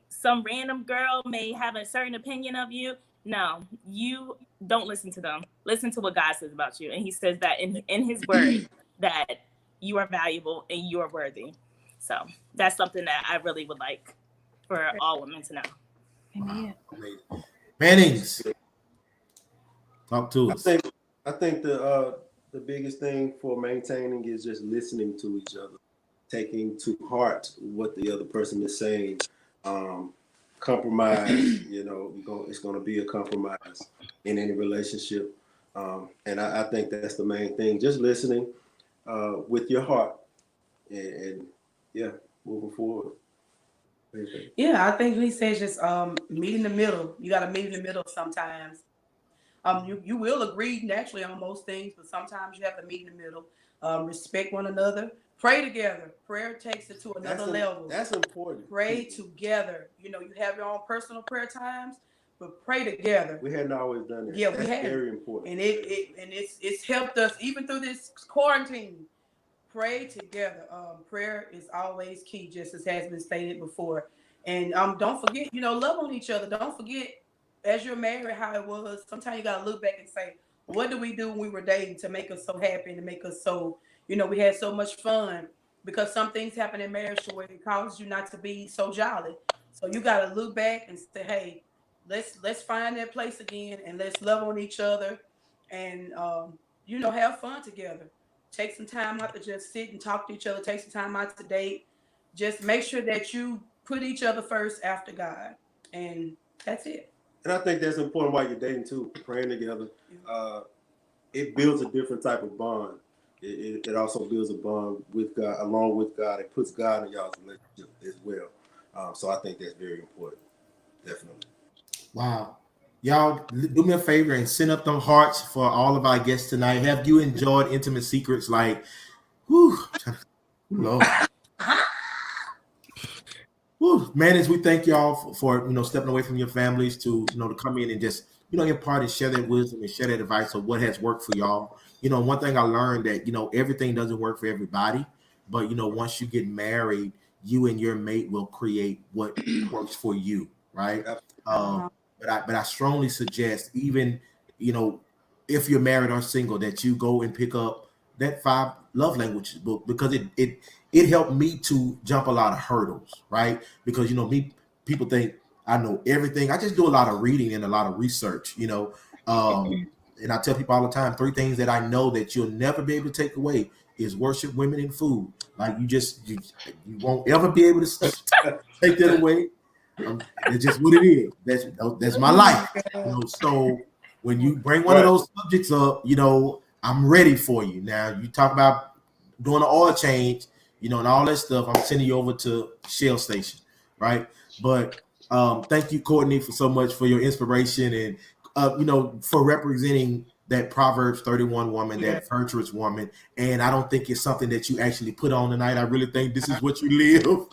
some random girl may have a certain opinion of you. No, you don't listen to them. Listen to what God says about you. And he says that in his word that you are valuable and you are worthy. So that's something that I really would like for all women to know. Amen. Mannings, talk to us. I think the biggest thing for maintaining is just listening to each other, taking to heart what the other person is saying. Compromise, it's going to be a compromise in any relationship. And I think that's the main thing. Just listening with your heart and moving forward. Yeah, I think he says just meet in the middle. You got to meet in the middle sometimes. You will agree naturally on most things, but sometimes you have to meet in the middle. Respect one another. Pray together. Prayer takes it to another level. That's important. Pray together. You have your own personal prayer times, but pray together. We hadn't always done that. Yeah, that's we had. very important. And it's helped us even through this quarantine. Pray together. Prayer is always key, just as has been stated before. And don't forget, love on each other. Don't forget, as you're married, how it was. Sometimes you gotta look back and say, what did we do when we were dating to make us so happy and to make us so, we had so much fun? Because some things happen in marriage to where it causes you not to be so jolly. So you gotta look back and say, hey, let's find that place again and let's love on each other and have fun together. Take some time out to just sit and talk to each other. Take some time out to date. Just make sure that you put each other first after God, and that's it. And I think that's important while you're dating too. Praying together, it builds a different type of bond. It also builds a bond with God, along with God. It puts God in y'all's relationship as well. So I think that's very important. Definitely. Wow. Y'all do me a favor and send up them hearts for all of our guests tonight. Have you enjoyed Intimate Secrets? Like, whew, Lord. Whew, man, as we thank y'all for stepping away from your families to to come in and just impart and share that wisdom and share that advice of what has worked for y'all. One thing I learned that everything doesn't work for everybody, but once you get married, you and your mate will create what works for you, right? But I strongly suggest, even if you're married or single, that you go and pick up that 5 love languages book, because it helped me to jump a lot of hurdles, right? Because people think I know everything. I just do a lot of reading and a lot of research, and I tell people all the time, 3 things that I know that you'll never be able to take away is worship, women, and food. Like you won't ever be able to take that away. It's just what it is. That's my life. So when you bring one of those subjects up, I'm ready for you. Now you talk about doing an oil change, and all that stuff. I'm sending you over to Shell Station, right? But thank you, Courtney, for so much for your inspiration and for representing that Proverbs 31 woman, that virtuous woman. And I don't think it's something that you actually put on tonight. I really think this is what you live.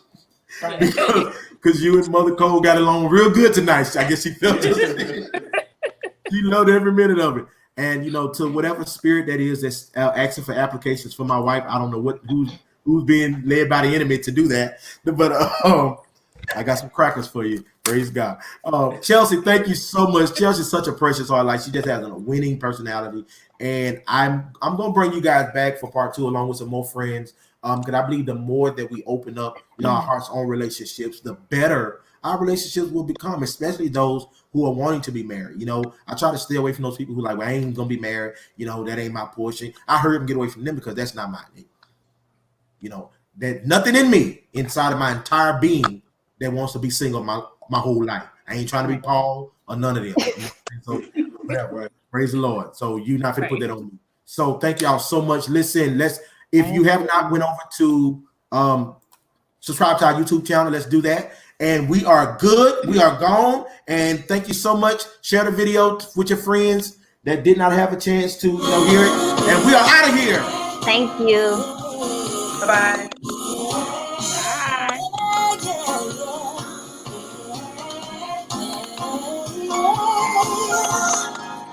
Because you and Mother Cole got along real good tonight. I guess she felt just she loved every minute of it. And to whatever spirit that is that's asking for applications for my wife, I don't know who's being led by the enemy to do that, but I got some crackers for you. Praise God. Chelsea, thank you so much. Chelsea's such a precious heart. Like, she just has a winning personality, and I'm gonna bring you guys back for part 2 along with some more friends. Because I believe the more that we open up our hearts on relationships, the better our relationships will become, especially those who are wanting to be married. I try to stay away from those people who are like, well, I ain't gonna be married. That ain't my portion. I heard them get away from them because that's not my name. That nothing in me, inside of my entire being, that wants to be single my whole life. I ain't trying to be Paul or none of them. So whatever. Praise the Lord. So you're not gonna put that on me. So thank y'all so much. Listen, if you have not went over to subscribe to our YouTube channel, let's do that. And we are good. We are gone. And thank you so much. Share the video with your friends that did not have a chance to hear it. And we are out of here. Thank you. Bye-bye. Bye.